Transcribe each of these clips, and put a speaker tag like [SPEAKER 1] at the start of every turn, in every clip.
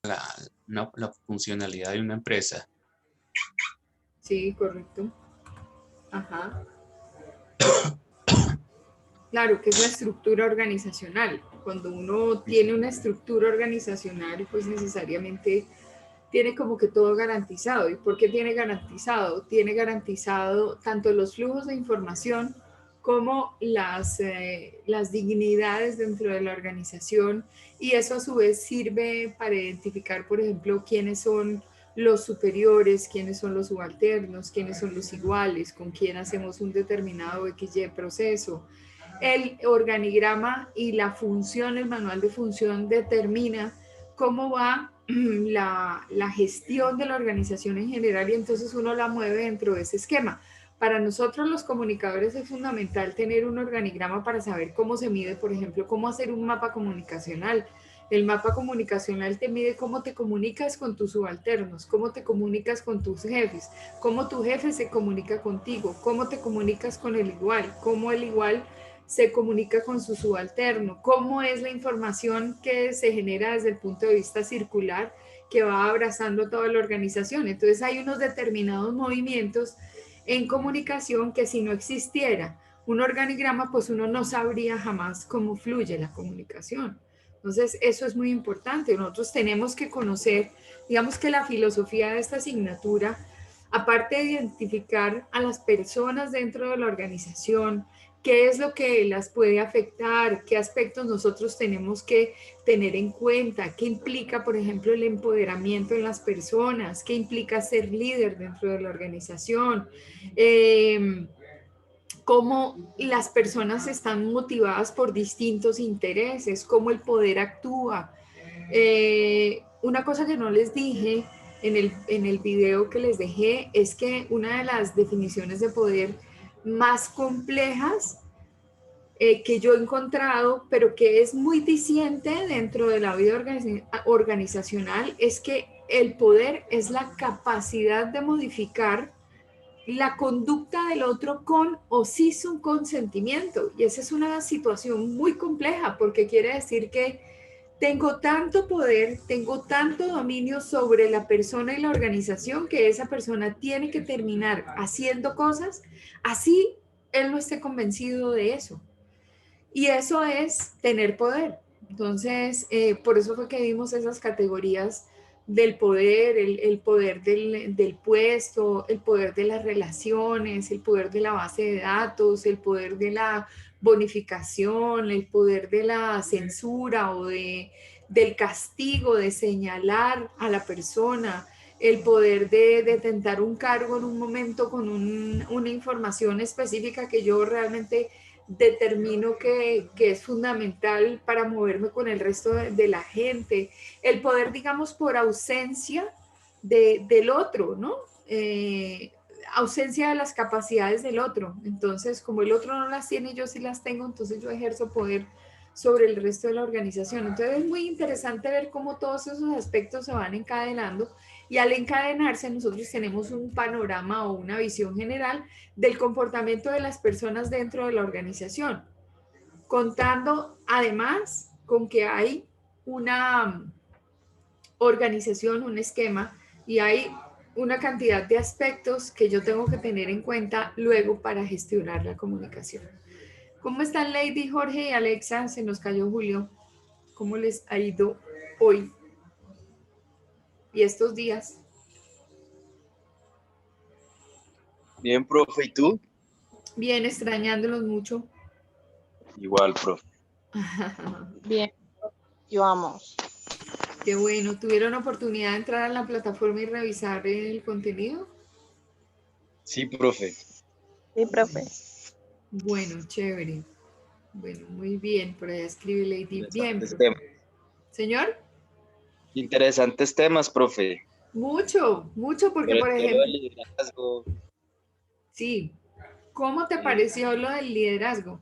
[SPEAKER 1] la funcionalidad de una empresa.
[SPEAKER 2] Sí, correcto. Ajá. Claro, que es la estructura organizacional. Cuando uno tiene una estructura organizacional, pues necesariamente tiene como que todo garantizado. ¿Y por qué tiene garantizado? Tiene garantizado tanto los flujos de información como las dignidades dentro de la organización, y eso a su vez sirve para identificar, por ejemplo, quiénes son los superiores, quiénes son los subalternos, quiénes son los iguales, con quién hacemos un determinado XY proceso. El organigrama y la función, el manual de función determina cómo va la gestión de la organización en general, y entonces uno la mueve dentro de ese esquema. Para nosotros los comunicadores es fundamental tener un organigrama para saber cómo se mide, por ejemplo, cómo hacer un mapa comunicacional. El mapa comunicacional te mide cómo te comunicas con tus subalternos, cómo te comunicas con tus jefes, cómo tu jefe se comunica contigo, cómo te comunicas con el igual, cómo el igual se comunica con su subalterno, cómo es la información que se genera desde el punto de vista circular que va abrazando toda la organización. Entonces hay unos determinados movimientos en comunicación que si no existiera un organigrama, pues uno no sabría jamás cómo fluye la comunicación. Entonces, eso es muy importante. Nosotros tenemos que conocer, digamos que la filosofía de esta asignatura, aparte de identificar a las personas dentro de la organización, qué es lo que las puede afectar, qué aspectos nosotros tenemos que tener en cuenta, qué implica, por ejemplo, el empoderamiento en las personas, qué implica ser líder dentro de la organización, eh, cómo las personas están motivadas por distintos intereses, cómo el poder actúa. Una cosa que no les dije en el video que les dejé es que una de las definiciones de poder más complejas que yo he encontrado, pero que es muy diciente dentro de la vida organizacional, es que el poder es la capacidad de modificar la conducta del otro con o sin su consentimiento. Y esa es una situación muy compleja, porque quiere decir que tengo tanto poder, tengo tanto dominio sobre la persona y la organización, que esa persona tiene que terminar haciendo cosas así él no esté convencido de eso. Y eso es tener poder. Entonces, por eso fue que vimos esas categorías del poder, el poder del puesto, el poder de las relaciones, el poder de la base de datos, el poder de la bonificación, el poder de la censura del castigo, de señalar a la persona, el poder de tentar un cargo en un momento con una información específica que yo realmente determino que es fundamental para moverme con el resto de la gente, el poder, digamos, por ausencia del otro, ¿no? Ausencia de las capacidades del otro. Entonces, como el otro no las tiene, yo sí las tengo, entonces yo ejerzo poder sobre el resto de la organización. Entonces es muy interesante ver cómo todos esos aspectos se van encadenando, y al encadenarse nosotros tenemos un panorama o una visión general del comportamiento de las personas dentro de la organización, contando además con que hay una organización, un esquema, y hay una cantidad de aspectos que yo tengo que tener en cuenta luego para gestionar la comunicación. ¿Cómo están Lady, Jorge y Alexa? Se nos cayó Julio. ¿Cómo les ha ido hoy y estos días?
[SPEAKER 3] Bien, profe, ¿y tú?
[SPEAKER 2] Bien, extrañándolos mucho.
[SPEAKER 3] Igual, profe.
[SPEAKER 4] Bien, yo vamos.
[SPEAKER 2] Qué bueno. ¿Tuvieron oportunidad de entrar a la plataforma y revisar el contenido?
[SPEAKER 3] Sí, profe.
[SPEAKER 4] Sí, profe.
[SPEAKER 2] Bueno, chévere. Bueno, muy bien. Por allá escribe Lady. Bien,
[SPEAKER 3] Interesantes
[SPEAKER 2] profe.
[SPEAKER 3] temas.
[SPEAKER 2] Señor,
[SPEAKER 3] Interesantes temas, profe.
[SPEAKER 2] mucho, mucho, porque
[SPEAKER 3] Sobre
[SPEAKER 2] por
[SPEAKER 3] todo lo del
[SPEAKER 2] ejemplo,
[SPEAKER 3] liderazgo.
[SPEAKER 2] sí, ¿cómo te
[SPEAKER 3] eh,
[SPEAKER 2] pareció lo del liderazgo?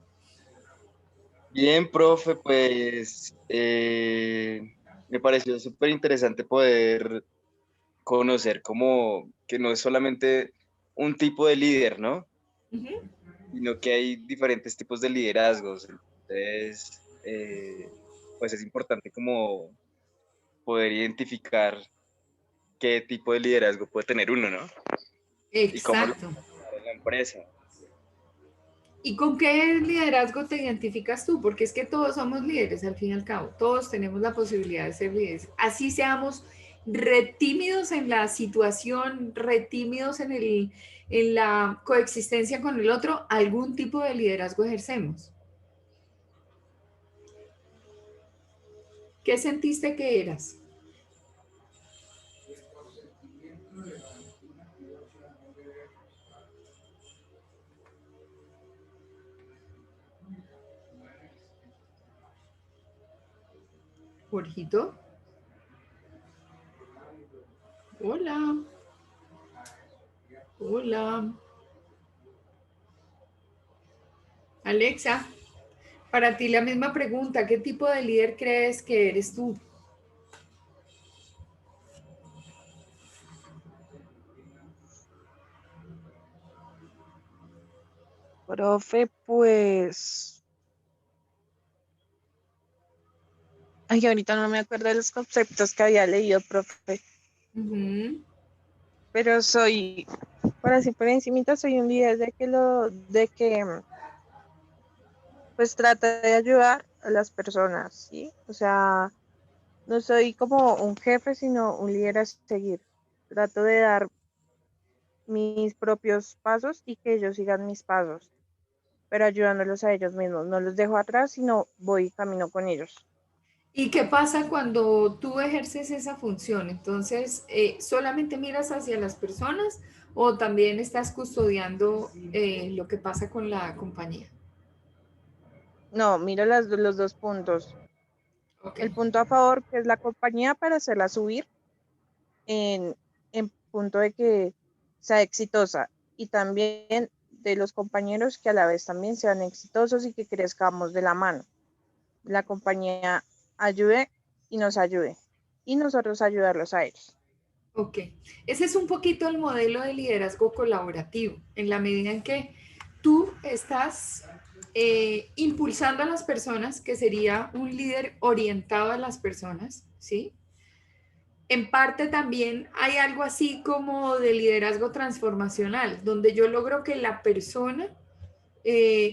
[SPEAKER 3] Bien, profe, pues me pareció súper interesante poder conocer como que no es solamente un tipo de líder, ¿no?
[SPEAKER 2] Ujú.
[SPEAKER 3] Sino que hay diferentes tipos de liderazgos. Entonces, pues es importante como poder identificar qué tipo de liderazgo puede tener uno, ¿no? Y cómo lo
[SPEAKER 2] Exacto.
[SPEAKER 3] puede usar en la empresa.
[SPEAKER 2] ¿Y con qué liderazgo te identificas tú? Porque es que todos somos líderes, al fin y al cabo. Todos tenemos la posibilidad de ser líderes. Así seamos retímidos en la situación, retímidos en la coexistencia con el otro, algún tipo de liderazgo ejercemos. ¿Qué sentiste que eras? Jorgito. Hola. Hola. Alexa, para ti la misma pregunta, ¿qué tipo de líder crees que eres tú?
[SPEAKER 4] Profe, pues, ay, ahorita no me acuerdo de los conceptos que había leído, profe,
[SPEAKER 2] Ujú.
[SPEAKER 4] pero soy, por así por encimita, soy un líder de que pues trata de ayudar a las personas, ¿sí? O sea, no soy como un jefe, sino un líder a seguir. Trato de dar mis propios pasos y que ellos sigan mis pasos, pero ayudándolos a ellos mismos. No los dejo atrás, sino voy camino con ellos.
[SPEAKER 2] ¿Y qué pasa cuando tú ejerces esa función? Entonces, ¿solamente miras hacia las personas o también estás custodiando lo que pasa con la compañía?
[SPEAKER 4] No, miro los dos puntos.
[SPEAKER 2] Ok,
[SPEAKER 4] El punto a favor, que es la compañía para hacerla subir en, en punto de que sea exitosa. Y también de los compañeros que a la vez también sean exitosos y que crezcamos de la mano. La compañía ayude y nos ayude. Y nosotros ayudarlos a ellos.
[SPEAKER 2] ok. Ese es un poquito el modelo de liderazgo colaborativo, en la medida en que tú estás impulsando a las personas, que sería un líder orientado a las personas, ¿sí? En parte también hay algo así como de liderazgo transformacional, donde yo logro que la persona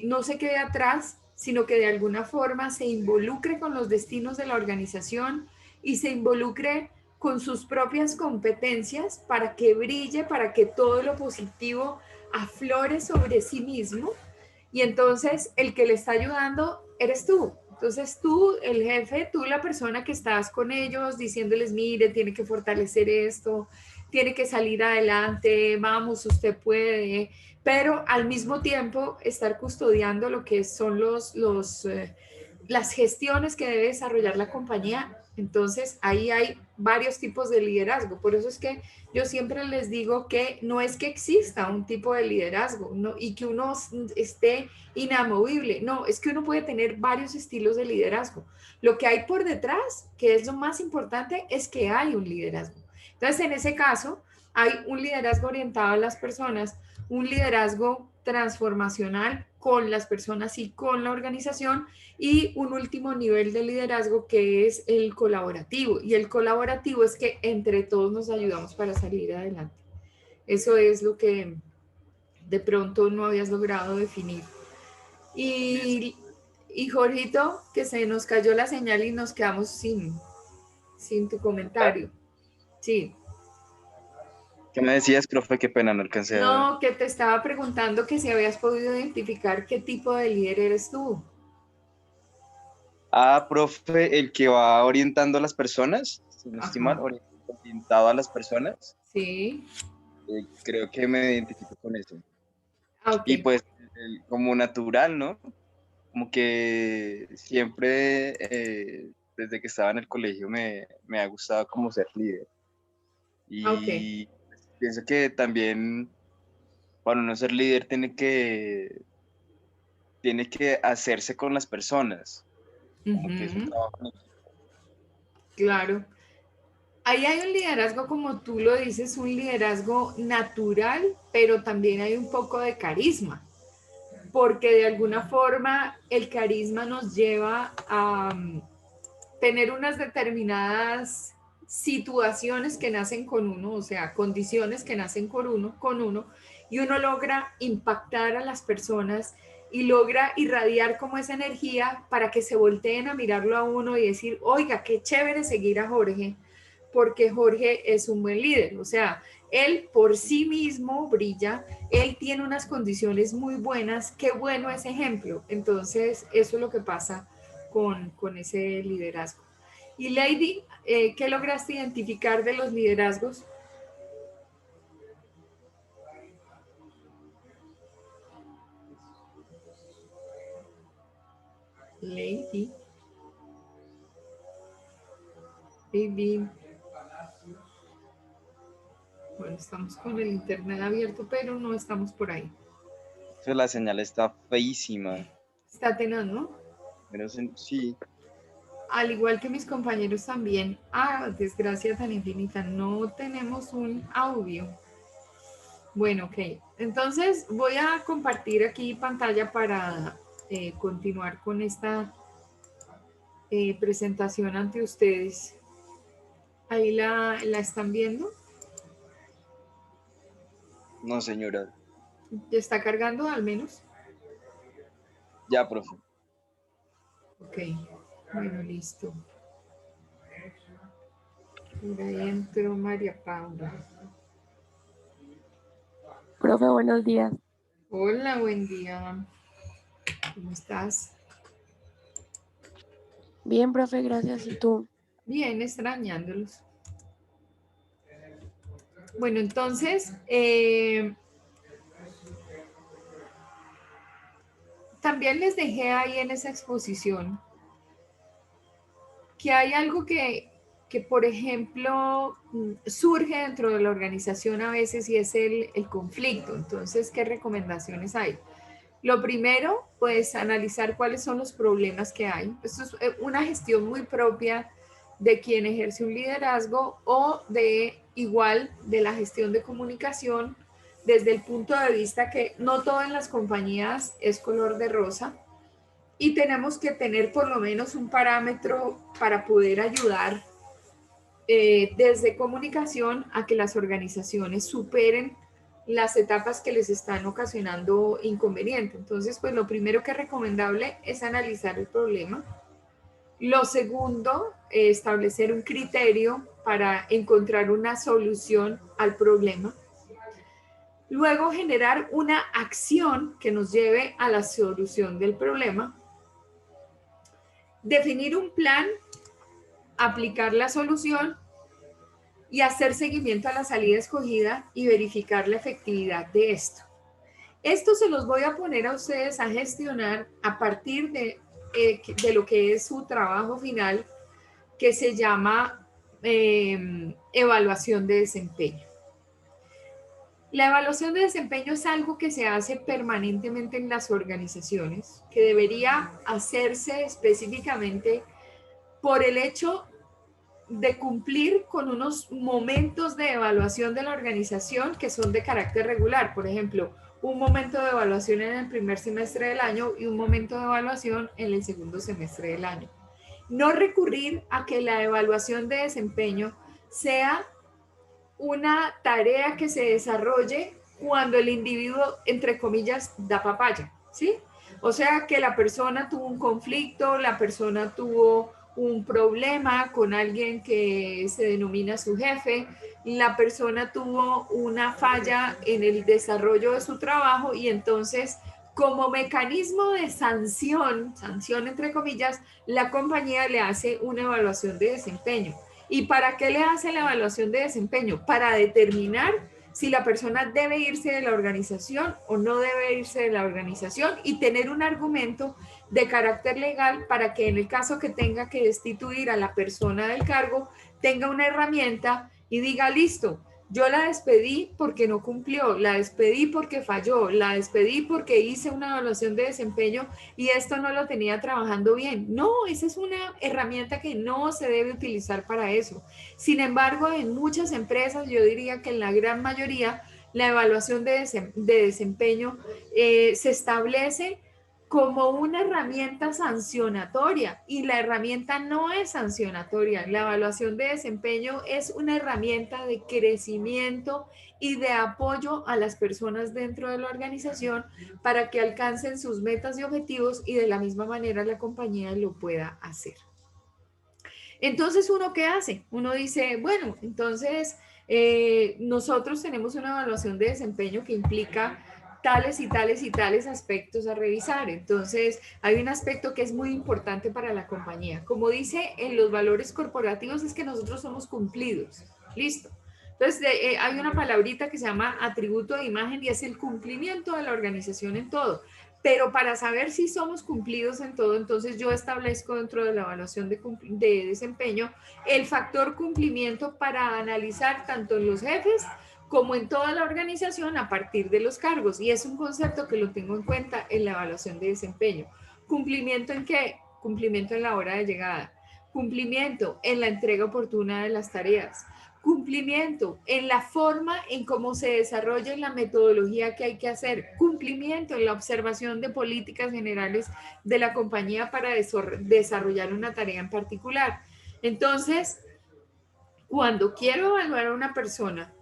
[SPEAKER 2] no se quede atrás, sino que de alguna forma se involucre con los destinos de la organización y se involucre con sus propias competencias para que brille, para que todo lo positivo aflore sobre sí mismo. Y entonces el que le está ayudando eres tú. Entonces tú, el jefe, tú la persona que estás con ellos diciéndoles, mire, tiene que fortalecer esto, tiene que salir adelante, vamos, usted puede, pero al mismo tiempo estar custodiando lo que son las gestiones que debe desarrollar la compañía. Entonces ahí hay varios tipos de liderazgo. Por eso es que yo siempre les digo que no es que exista un tipo de liderazgo, ¿no? Y que uno esté inamovible. No, es que uno puede tener varios estilos de liderazgo. Lo que hay por detrás, que es lo más importante, es que hay un liderazgo. Entonces, en ese caso, hay un liderazgo orientado a las personas, un liderazgo transformacional con las personas y con la organización, y un último nivel de liderazgo que es el colaborativo. Y el colaborativo es que entre todos nos ayudamos para salir adelante. Eso es lo que de pronto no habías logrado definir. Y Jorgito, que se nos cayó la señal y nos quedamos sin tu comentario. Sí.
[SPEAKER 3] ¿Qué me decías, profe? Qué pena, no alcancé a...
[SPEAKER 2] No, que te estaba preguntando que si habías podido identificar qué tipo de líder eres tú.
[SPEAKER 3] Ah, profe, el que va orientando a las personas, si no estoy mal,
[SPEAKER 2] Ajá.
[SPEAKER 3] orientado a las personas,
[SPEAKER 2] Sí.
[SPEAKER 3] creo que me identifico con eso.
[SPEAKER 2] Ah, ok.
[SPEAKER 3] Y pues como natural, ¿no? Como que siempre, desde que estaba en el colegio, me ha gustado como ser líder.
[SPEAKER 2] Ah, ok.
[SPEAKER 3] Y pienso que también para uno ser líder tiene que hacerse con las personas, como que es un
[SPEAKER 2] Ujú,
[SPEAKER 3] trabajo en equipo.
[SPEAKER 2] claro. Ahí hay un liderazgo, como tú lo dices, un liderazgo natural, pero también hay un poco de carisma, porque de alguna forma el carisma nos lleva a tener unas determinadas situaciones que nacen con uno, o sea, condiciones que nacen con uno, y uno logra impactar a las personas y logra irradiar como esa energía para que se volteen a mirarlo a uno y decir, oiga, qué chévere seguir a Jorge, porque Jorge es un buen líder. O sea, él por sí mismo brilla, él tiene unas condiciones muy buenas, qué bueno ese ejemplo. Entonces, eso es lo que pasa con ese liderazgo. Y Lady, ¿qué lograste identificar de los liderazgos? Lady. Lady. Bueno, estamos con el internet abierto, pero no estamos por ahí.
[SPEAKER 3] Pues la señal está feísima.
[SPEAKER 2] Está tenaz, ¿no?
[SPEAKER 3] Pero sí,
[SPEAKER 2] Al igual que mis compañeros también. Ah, desgracia tan infinita, no tenemos un audio. Bueno, ok. Entonces voy a compartir aquí pantalla para continuar con esta presentación ante ustedes. Ahí la están viendo.
[SPEAKER 3] no señora.
[SPEAKER 2] ¿Ya está cargando al menos?
[SPEAKER 3] Ya, profe.
[SPEAKER 2] Ok, bueno, listo. Por ahí entró María Paula.
[SPEAKER 5] Profe, buenos días.
[SPEAKER 2] Hola, buen día. ¿Cómo estás?
[SPEAKER 5] Bien, profe, gracias. ¿Y tú?
[SPEAKER 2] Bien, extrañándolos. Bueno, entonces, también les dejé ahí en esa exposición que hay algo que por ejemplo, surge dentro de la organización a veces y es el conflicto. Entonces, ¿qué recomendaciones hay? Lo primero, pues analizar cuáles son los problemas que hay. Esto es una gestión muy propia de quien ejerce un liderazgo o de igual de la gestión de comunicación desde el punto de vista que no todo en las compañías es color de rosa y tenemos que tener por lo menos un parámetro para poder ayudar desde comunicación a que las organizaciones superen las etapas que les están ocasionando inconveniente. Entonces, pues lo primero que es recomendable es analizar el problema. Lo segundo, establecer un criterio para encontrar una solución al problema. Luego, generar una acción que nos lleve a la solución del problema. Definir un plan, aplicar la solución y hacer seguimiento a la salida escogida y verificar la efectividad de esto. Esto se los voy a poner a ustedes a gestionar a partir de lo que es su trabajo final, que se llama evaluación de desempeño. La evaluación de desempeño es algo que se hace permanentemente en las organizaciones, que debería hacerse específicamente por el hecho de cumplir con unos momentos de evaluación de la organización que son de carácter regular. Por ejemplo, un momento de evaluación en el primer semestre del año y un momento de evaluación en el segundo semestre del año. No recurrir a que la evaluación de desempeño sea una tarea que se desarrolle cuando el individuo, entre comillas, da papaya, ¿sí? O sea, que la persona tuvo un conflicto, la persona tuvo un problema con alguien que se denomina su jefe, la persona tuvo una falla en el desarrollo de su trabajo y entonces como mecanismo de sanción entre comillas, la compañía le hace una evaluación de desempeño. ¿Y para qué le hace la evaluación de desempeño? Para determinar si la persona debe irse de la organización o no debe irse de la organización y tener un argumento de carácter legal para que en el caso que tenga que destituir a la persona del cargo, tenga una herramienta y diga, listo, yo la despedí porque no cumplió, la despedí porque falló, la despedí porque hice una evaluación de desempeño y esto no lo tenía trabajando bien. No, esa es una herramienta que no se debe utilizar para eso. Sin embargo, en muchas empresas, yo diría que en la gran mayoría, la evaluación de desempeño se establece como una herramienta sancionatoria, y la herramienta no es sancionatoria. La evaluación de desempeño es una herramienta de crecimiento y de apoyo a las personas dentro de la organización para que alcancen sus metas y objetivos, y de la misma manera la compañía lo pueda hacer. Entonces, ¿uno qué hace? Uno dice, bueno, entonces nosotros tenemos una evaluación de desempeño que implica tales y tales y tales aspectos a revisar. Entonces, hay un aspecto que es muy importante para la compañía. Como dice en los valores corporativos, es que nosotros somos cumplidos. Listo. Entonces, hay una palabrita que se llama atributo de imagen, y es el cumplimiento de la organización en todo. Pero para saber si somos cumplidos en todo, entonces yo establezco dentro de la evaluación de desempeño el factor cumplimiento para analizar tanto en los jefes como en toda la organización a partir de los cargos. Y es un concepto que lo tengo en cuenta en la evaluación de desempeño. ¿Cumplimiento en qué? Cumplimiento en la hora de llegada. Cumplimiento en la entrega oportuna de las tareas. Cumplimiento en la forma en cómo se desarrolla la metodología que hay que hacer. Cumplimiento en la observación de políticas generales de la compañía para desarrollar una tarea en particular. Entonces, cuando quiero evaluar a una persona,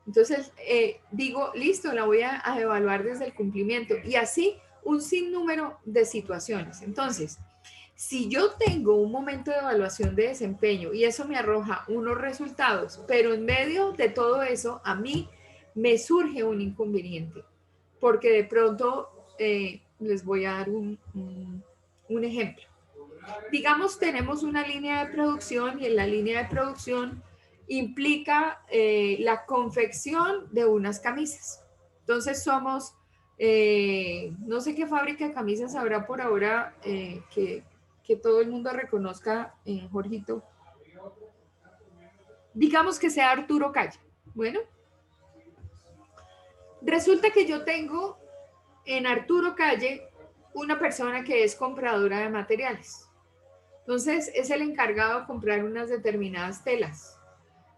[SPEAKER 2] entonces digo, listo, la voy a evaluar desde el cumplimiento, y así un sinnúmero de situaciones. Entonces, si yo tengo un momento de evaluación de desempeño y eso me arroja unos resultados, pero en medio de todo eso a mí me surge un inconveniente, porque de pronto les voy a dar un ejemplo. Digamos, tenemos una línea de producción, y en la línea de producción implica la confección de unas camisas. Entonces somos, no sé qué fábrica de camisas habrá por ahora que todo el mundo reconozca, Jorgito. Digamos que sea Arturo Calle. Bueno, resulta que yo tengo en Arturo Calle una persona que es compradora de materiales. Entonces es el encargado de comprar unas determinadas telas.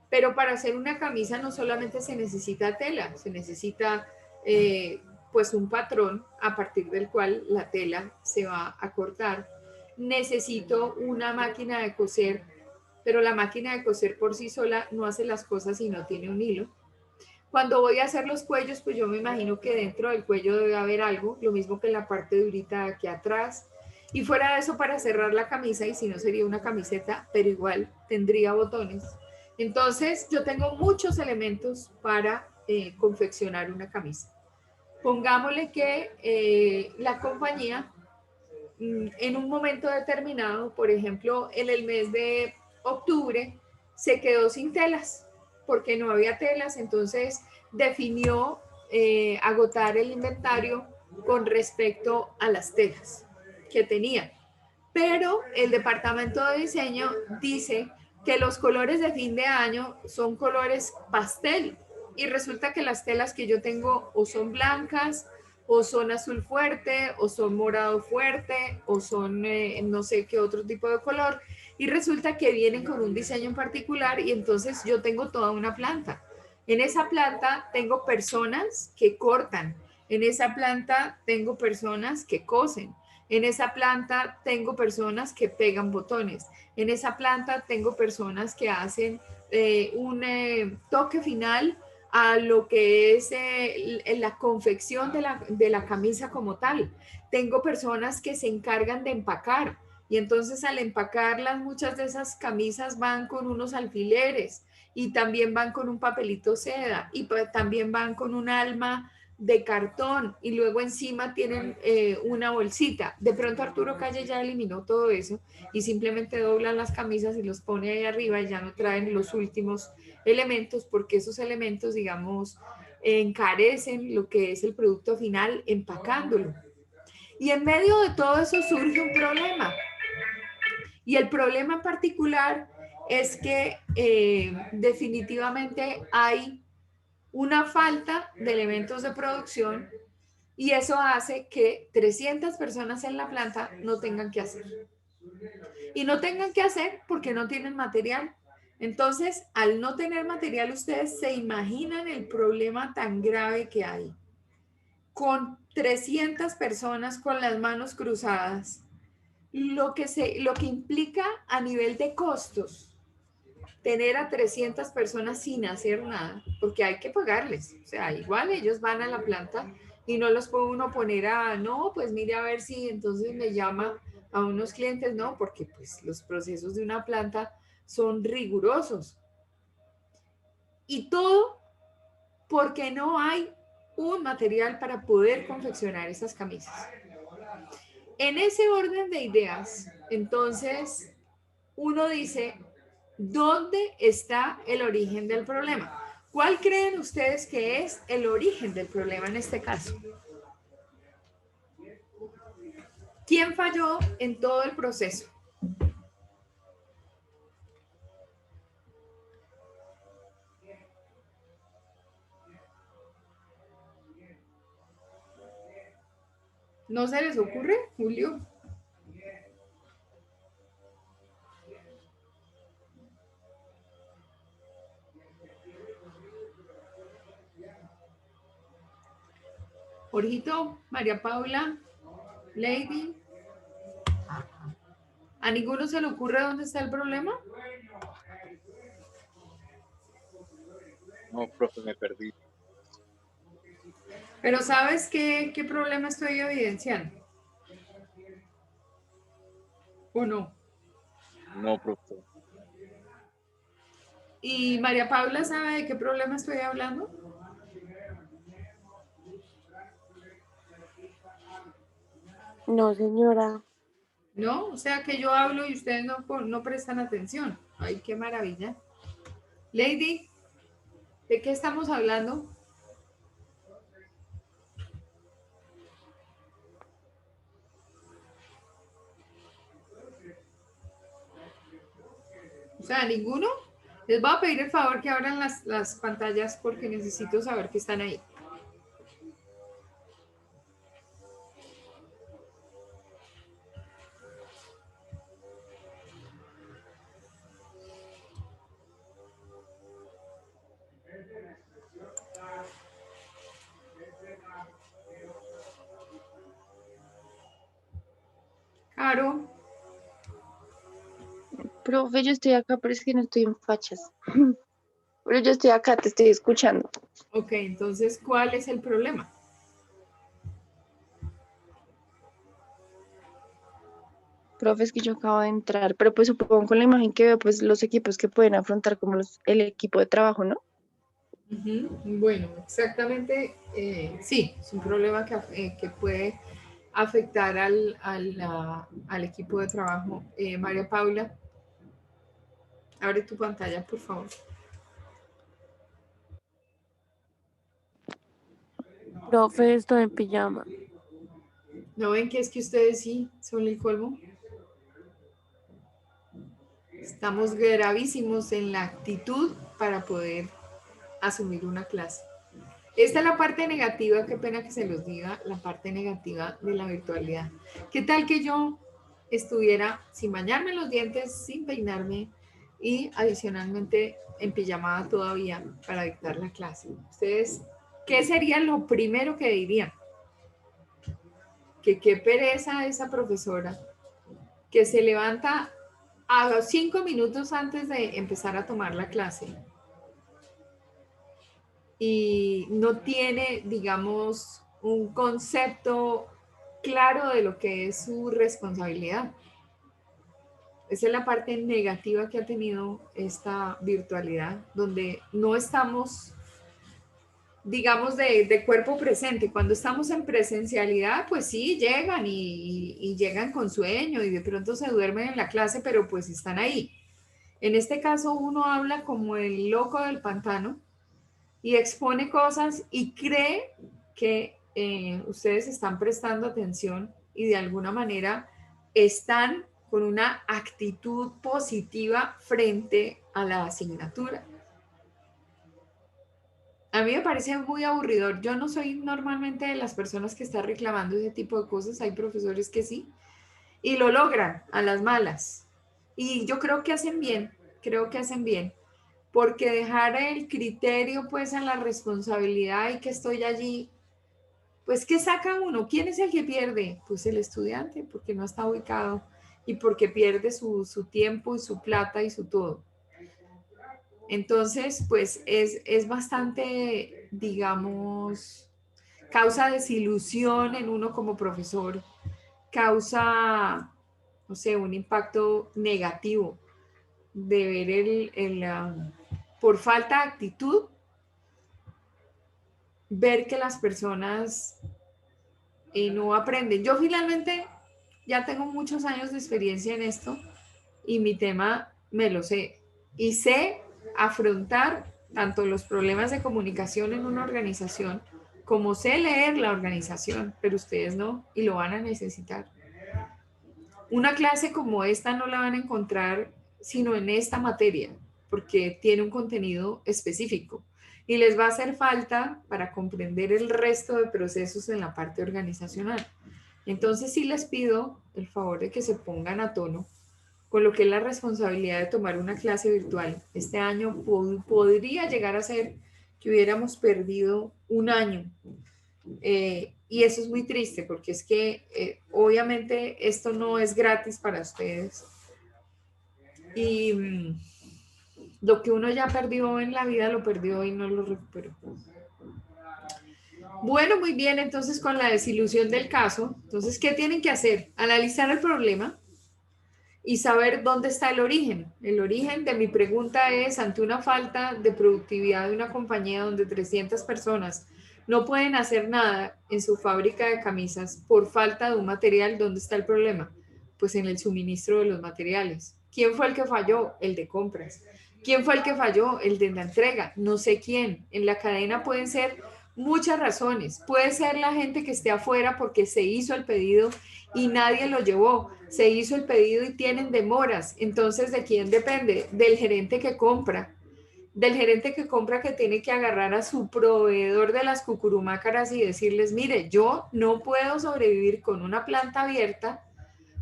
[SPEAKER 2] Pero para hacer una camisa no solamente se necesita tela, se necesita pues un patrón a partir del cual la tela se va a cortar. Necesito una máquina de coser, pero la máquina de coser por sí sola no hace las cosas si no tiene un hilo. Cuando voy a hacer los cuellos, pues yo me imagino que dentro del cuello debe haber algo, lo mismo que en la parte durita de aquí atrás. Y fuera de eso, para cerrar la camisa, y si no sería una camiseta, pero igual tendría botones. Entonces, yo tengo muchos elementos para confeccionar una camisa. Pongámosle que la compañía, en un momento determinado, por ejemplo, en el mes de octubre, se quedó sin telas, porque no había telas. Entonces definió agotar el inventario con respecto a las telas que tenía. Pero el departamento de diseño dice que los colores de fin de año son colores pastel, y resulta que las telas que yo tengo o son blancas, o son azul fuerte, o son morado fuerte, o son no sé qué otro tipo de color, y resulta que vienen con un diseño en particular, y entonces yo tengo toda una planta. En esa planta tengo personas que cortan, en esa planta tengo personas que cosen, en esa planta tengo personas que pegan botones, en esa planta tengo personas que hacen un toque final a lo que es la confección de la camisa como tal. Tengo personas que se encargan de empacar, y entonces al empacarlas, muchas de esas camisas van con unos alfileres, y también van con un papelito seda, y también van con un alma de cartón, y luego encima tienen una bolsita. De pronto Arturo Calle ya eliminó todo eso y simplemente doblan las camisas y los pone ahí arriba, y ya no traen los últimos elementos, porque esos elementos, digamos, encarecen lo que es el producto final empacándolo. Y en medio de todo eso surge un problema, y el problema en particular es que definitivamente hay una falta de elementos de producción, y eso hace que 300 personas en la planta no tengan que hacer. Y no tengan que hacer porque no tienen material. Entonces, al no tener material, ustedes se imaginan el problema tan grave que hay. Con 300 personas con las manos cruzadas, lo que implica a nivel de costos tener a 300 personas sin hacer nada, porque hay que pagarles. O sea, igual ellos van a la planta y no los puede uno poner a, no, pues mire a ver si entonces me llama a unos clientes, no, porque pues los procesos de una planta son rigurosos. Y todo porque no hay un material para poder confeccionar esas camisas. En ese orden de ideas, entonces, uno dice, ¿dónde está el origen del problema? ¿Cuál creen ustedes que es el origen del problema en este caso? ¿Quién falló en todo el proceso? ¿No se les ocurre, Julio? Jorgito, María Paula, Lady. ¿A ninguno se le ocurre dónde está el problema?
[SPEAKER 3] No, profe, me perdí.
[SPEAKER 2] Pero ¿sabes qué problema estoy evidenciando? ¿O no?
[SPEAKER 3] No, profe.
[SPEAKER 2] ¿Y María Paula sabe de qué problema estoy hablando?
[SPEAKER 5] No, señora.
[SPEAKER 2] No, o sea que yo hablo y ustedes no prestan atención. Ay, qué maravilla. Lady, ¿de qué estamos hablando? O sea, ¿ninguno? Les voy a pedir el favor que abran las pantallas porque necesito saber que están ahí. Caro,
[SPEAKER 6] Profe, yo estoy acá, pero es que no estoy en fachas. Pero yo estoy acá, te estoy escuchando.
[SPEAKER 2] ok, entonces, ¿cuál es el problema?
[SPEAKER 6] Profe, es que yo acabo de entrar, pero pues supongo con la imagen que veo, pues los equipos que pueden afrontar como el equipo de trabajo, ¿no?
[SPEAKER 2] Ujú. Bueno, exactamente, sí, es un problema que puede afectar al equipo de trabajo. María Paula, abre tu pantalla, por favor.
[SPEAKER 5] Profe, estoy en pijama.
[SPEAKER 2] ¿No ven que es que ustedes sí son el colmo? Estamos gravísimos en la actitud para poder asumir una clase. Esta es la parte negativa, qué pena que se los diga, la parte negativa de la virtualidad. ¿Qué tal que yo estuviera sin bañarme los dientes, sin peinarme y adicionalmente en pijamada todavía para dictar la clase? ¿Ustedes qué sería lo primero que dirían? Que qué pereza esa profesora que se levanta a 5 minutos antes de empezar a tomar la clase y no tiene, digamos, un concepto claro de lo que es su responsabilidad. Esa es la parte negativa que ha tenido esta virtualidad, donde no estamos, digamos, de cuerpo presente. Cuando estamos en presencialidad, pues sí, llegan y llegan con sueño y de pronto se duermen en la clase, pero pues están ahí. En este caso, uno habla como el loco del pantano y expone cosas y cree que ustedes están prestando atención y de alguna manera están con una actitud positiva frente a la asignatura. A mí me parece muy aburridor. Yo no soy normalmente de las personas que están reclamando ese tipo de cosas. Hay profesores que sí. Y lo logran a las malas. Y yo creo que hacen bien. Creo que hacen bien. Porque dejar el criterio pues en la responsabilidad y que estoy allí pues ¿qué saca uno? ¿Quién es el que pierde? Pues el estudiante, porque no está ubicado y porque pierde su tiempo y su plata y su todo. Entonces, pues es bastante, digamos, causa desilusión en uno como profesor, causa, no sé, un impacto negativo de ver por falta de actitud, ver que las personas no aprenden. Yo finalmente ya tengo muchos años de experiencia en esto y mi tema me lo sé. Y sé afrontar tanto los problemas de comunicación en una organización como sé leer la organización, pero ustedes no y lo van a necesitar. Una clase como esta no la van a encontrar sino en esta materia, porque tiene un contenido específico y les va a hacer falta para comprender el resto de procesos en la parte organizacional. Entonces sí les pido el favor de que se pongan a tono con lo que es la responsabilidad de tomar una clase virtual. Este año podría llegar a ser que hubiéramos perdido un año. Y eso es muy triste porque es que obviamente esto no es gratis para ustedes. Y lo que uno ya perdió en la vida lo perdió y no lo recuperó. Bueno, muy bien, entonces con la desilusión del caso, entonces, ¿qué tienen que hacer? Analizar el problema y saber dónde está el origen. El origen de mi pregunta es, ante una falta de productividad de una compañía donde 300 personas no pueden hacer nada en su fábrica de camisas por falta de un material, ¿dónde está el problema? Pues en el suministro de los materiales. ¿Quién fue el que falló? El de compras. ¿Quién fue el que falló? El de la entrega. No sé quién. En la cadena pueden ser muchas razones. Puede ser la gente que esté afuera porque se hizo el pedido y nadie lo llevó. Se hizo el pedido y tienen demoras. Entonces, ¿de quién depende? Del gerente que compra. Del gerente que compra, que tiene que agarrar a su proveedor de las cucurumácaras y decirles, mire, yo no puedo sobrevivir con una planta abierta,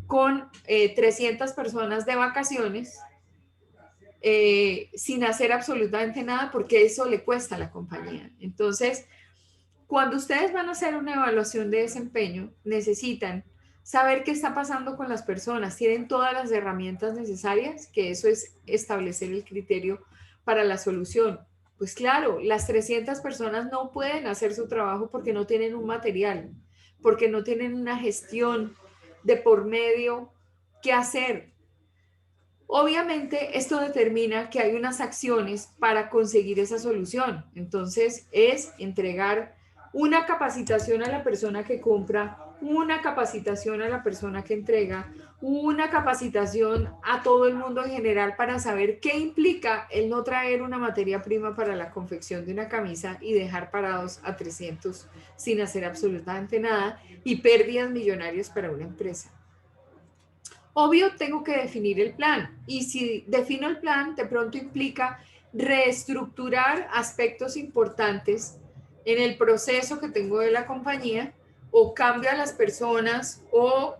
[SPEAKER 2] con 300 personas de vacaciones, sin hacer absolutamente nada, porque eso le cuesta a la compañía. Entonces, cuando ustedes van a hacer una evaluación de desempeño, necesitan saber qué está pasando con las personas, tienen todas las herramientas necesarias, que eso es establecer el criterio para la solución. Pues claro, las 300 personas no pueden hacer su trabajo porque no tienen un material, porque no tienen una gestión de por medio que hacer. Obviamente, esto determina que hay unas acciones para conseguir esa solución. Entonces, es entregar una capacitación a la persona que compra, una capacitación a la persona que entrega, una capacitación a todo el mundo en general para saber qué implica el no traer una materia prima para la confección de una camisa y dejar parados a 300 sin hacer absolutamente nada y pérdidas millonarias para una empresa. Obvio, tengo que definir el plan y si defino el plan, de pronto implica reestructurar aspectos importantes en el proceso que tengo de la compañía o cambio a las personas o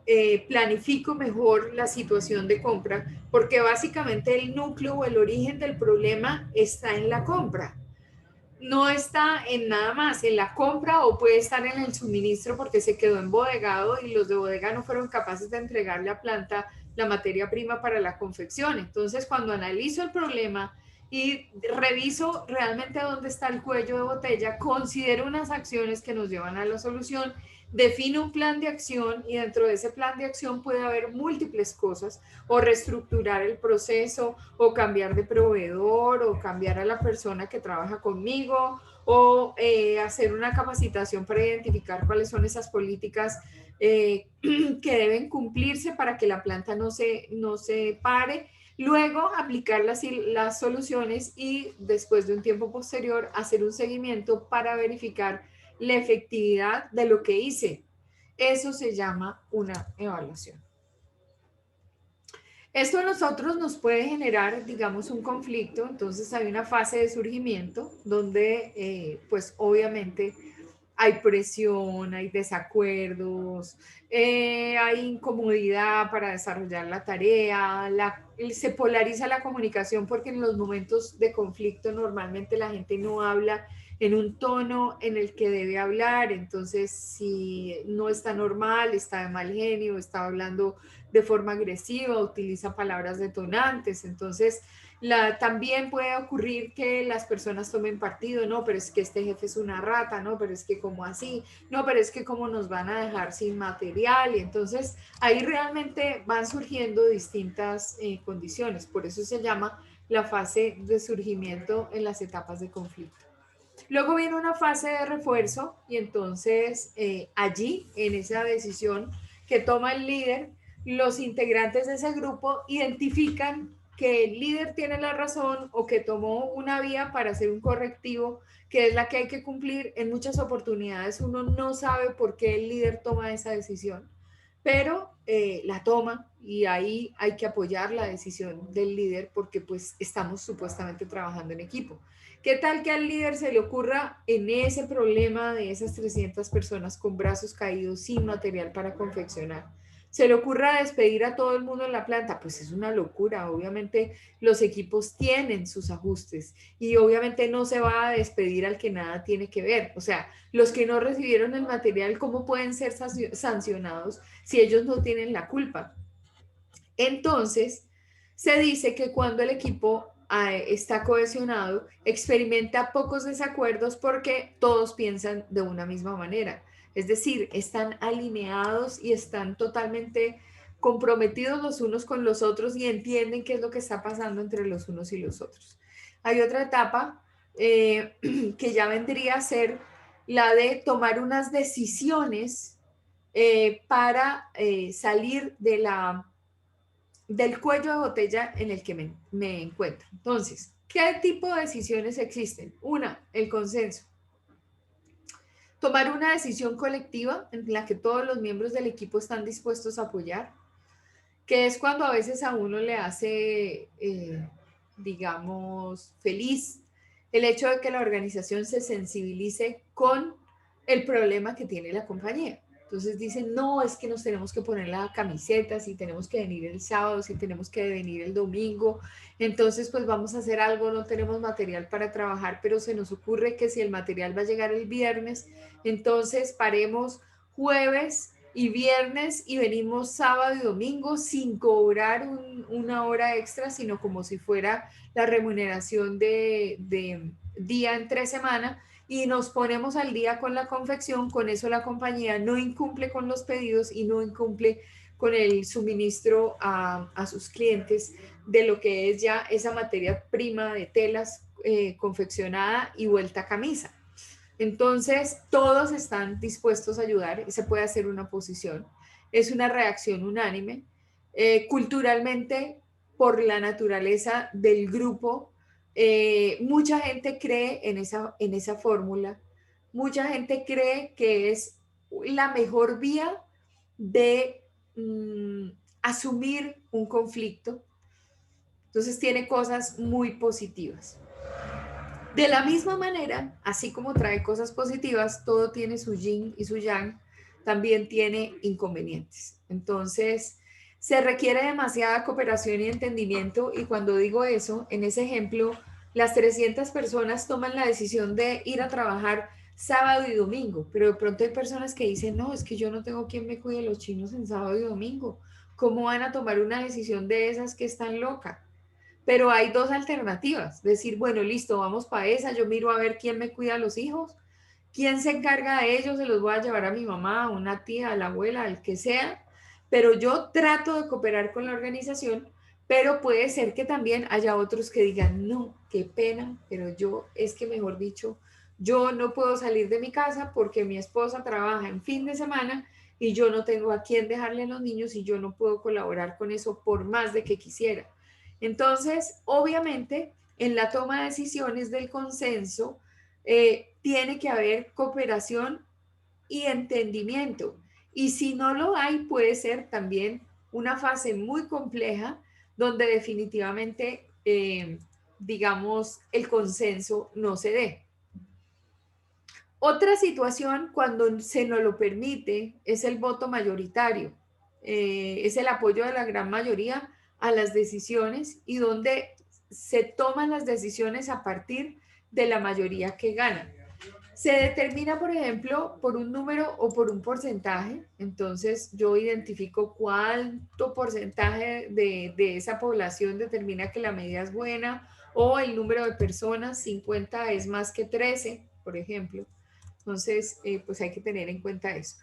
[SPEAKER 2] planifico mejor la situación de compra, porque básicamente el núcleo o el origen del problema está en la compra. No está en nada más, en la compra o puede estar en el suministro porque se quedó embodegado y los de bodega no fueron capaces de entregarle a planta la materia prima para la confección. Entonces, cuando analizo el problema y reviso realmente dónde está el cuello de botella, considero unas acciones que nos llevan a la solución, defino un plan de acción y dentro de ese plan de acción puede haber múltiples cosas, o reestructurar el proceso, o cambiar de proveedor, o cambiar a la persona que trabaja conmigo, o hacer una capacitación para identificar cuáles son esas políticas que deben cumplirse para que la planta no se pare. Luego aplicar las soluciones y después de un tiempo posterior hacer un seguimiento para verificar la efectividad de lo que hice. Eso se llama una evaluación. Esto a nosotros nos puede generar, digamos, un conflicto. Entonces hay una fase de surgimiento donde, pues obviamente, hay presión, hay desacuerdos, hay incomodidad para desarrollar la tarea, se polariza la comunicación porque en los momentos de conflicto normalmente la gente no habla en un tono en el que debe hablar. Entonces, si no está normal, está de mal genio, está hablando de forma agresiva, utiliza palabras detonantes. Entonces, también puede ocurrir que las personas tomen partido, no, pero es que este jefe es una rata, no, pero es que como así, no, pero es que como nos van a dejar sin material. Y entonces ahí realmente van surgiendo distintas condiciones. Por eso se llama la fase de surgimiento en las etapas de conflicto. Luego viene una fase de refuerzo y entonces allí, en esa decisión que toma el líder, los integrantes de ese grupo identifican que el líder tiene la razón o que tomó una vía para hacer un correctivo, que es la que hay que cumplir. En muchas oportunidades uno no sabe por qué el líder toma esa decisión, pero la toma y ahí hay que apoyar la decisión del líder porque pues estamos supuestamente trabajando en equipo. ¿Qué tal que al líder se le ocurra en ese problema de esas 300 personas con brazos caídos sin material para confeccionar? Se le ocurra despedir a todo el mundo en la planta, pues es una locura. Obviamente los equipos tienen sus ajustes y obviamente no se va a despedir al que nada tiene que ver. O sea, los que no recibieron el material, ¿cómo pueden ser sancionados si ellos no tienen la culpa? Entonces, se dice que cuando el equipo está cohesionado, experimenta pocos desacuerdos porque todos piensan de una misma manera. Es decir, están alineados y están totalmente comprometidos los unos con los otros y entienden qué es lo que está pasando entre los unos y los otros. Hay otra etapa que ya vendría a ser la de tomar unas decisiones para salir del cuello de botella en el que me encuentro. Entonces, ¿qué tipo de decisiones existen? Una, el consenso. Tomar una decisión colectiva en la que todos los miembros del equipo están dispuestos a apoyar, que es cuando a veces a uno le hace, digamos, feliz el hecho de que la organización se sensibilice con el problema que tiene la compañía. Entonces dicen, no, es que nos tenemos que poner la camiseta, si tenemos que venir el sábado, si tenemos que venir el domingo, entonces pues vamos a hacer algo, no tenemos material para trabajar, pero se nos ocurre que si el material va a llegar el viernes, entonces paremos jueves y viernes y venimos sábado y domingo sin cobrar una hora extra, sino como si fuera la remuneración de día entre semana, y nos ponemos al día con la confección. Con eso la compañía no incumple con los pedidos y no incumple con el suministro a sus clientes de lo que es ya esa materia prima de telas confeccionada y vuelta a camisa. Entonces, todos están dispuestos a ayudar y se puede hacer una posición. Es una reacción unánime. Culturalmente, por la naturaleza del grupo, mucha gente cree en esa fórmula. Mucha gente cree que es la mejor vía de asumir un conflicto. Entonces, tiene cosas muy positivas. De la misma manera, así como trae cosas positivas, todo tiene su yin y su yang, también tiene inconvenientes. Entonces, se requiere demasiada cooperación y entendimiento, y cuando digo eso, en ese ejemplo, las 300 personas toman la decisión de ir a trabajar sábado y domingo, pero de pronto hay personas que dicen, no, es que yo no tengo quien me cuide los chinos en sábado y domingo. ¿Cómo van a tomar una decisión de esas que están loca? Pero hay dos alternativas, decir, bueno, listo, vamos para esa, yo miro a ver quién me cuida a los hijos, quién se encarga de ellos, se los voy a llevar a mi mamá, a una tía, a la abuela, al que sea, pero yo trato de cooperar con la organización, pero puede ser que también haya otros que digan, no, qué pena, pero yo, es que mejor dicho, yo no puedo salir de mi casa porque mi esposa trabaja en fin de semana y yo no tengo a quién dejarle a los niños y yo no puedo colaborar con eso por más de que quisiera. Entonces, obviamente, en la toma de decisiones del consenso, tiene que haber cooperación y entendimiento. Y si no lo hay, puede ser también una fase muy compleja donde definitivamente, digamos, el consenso no se dé. Otra situación, cuando se nos lo permite, es el voto mayoritario. Es el apoyo de la gran mayoría a las decisiones y donde se toman las decisiones a partir de la mayoría que gana. Se determina, por ejemplo, por un número o por un porcentaje. Entonces, yo identifico cuánto porcentaje de esa población determina que la medida es buena, o el número de personas, 50 es más que 13, por ejemplo. Entonces, pues hay que tener en cuenta eso.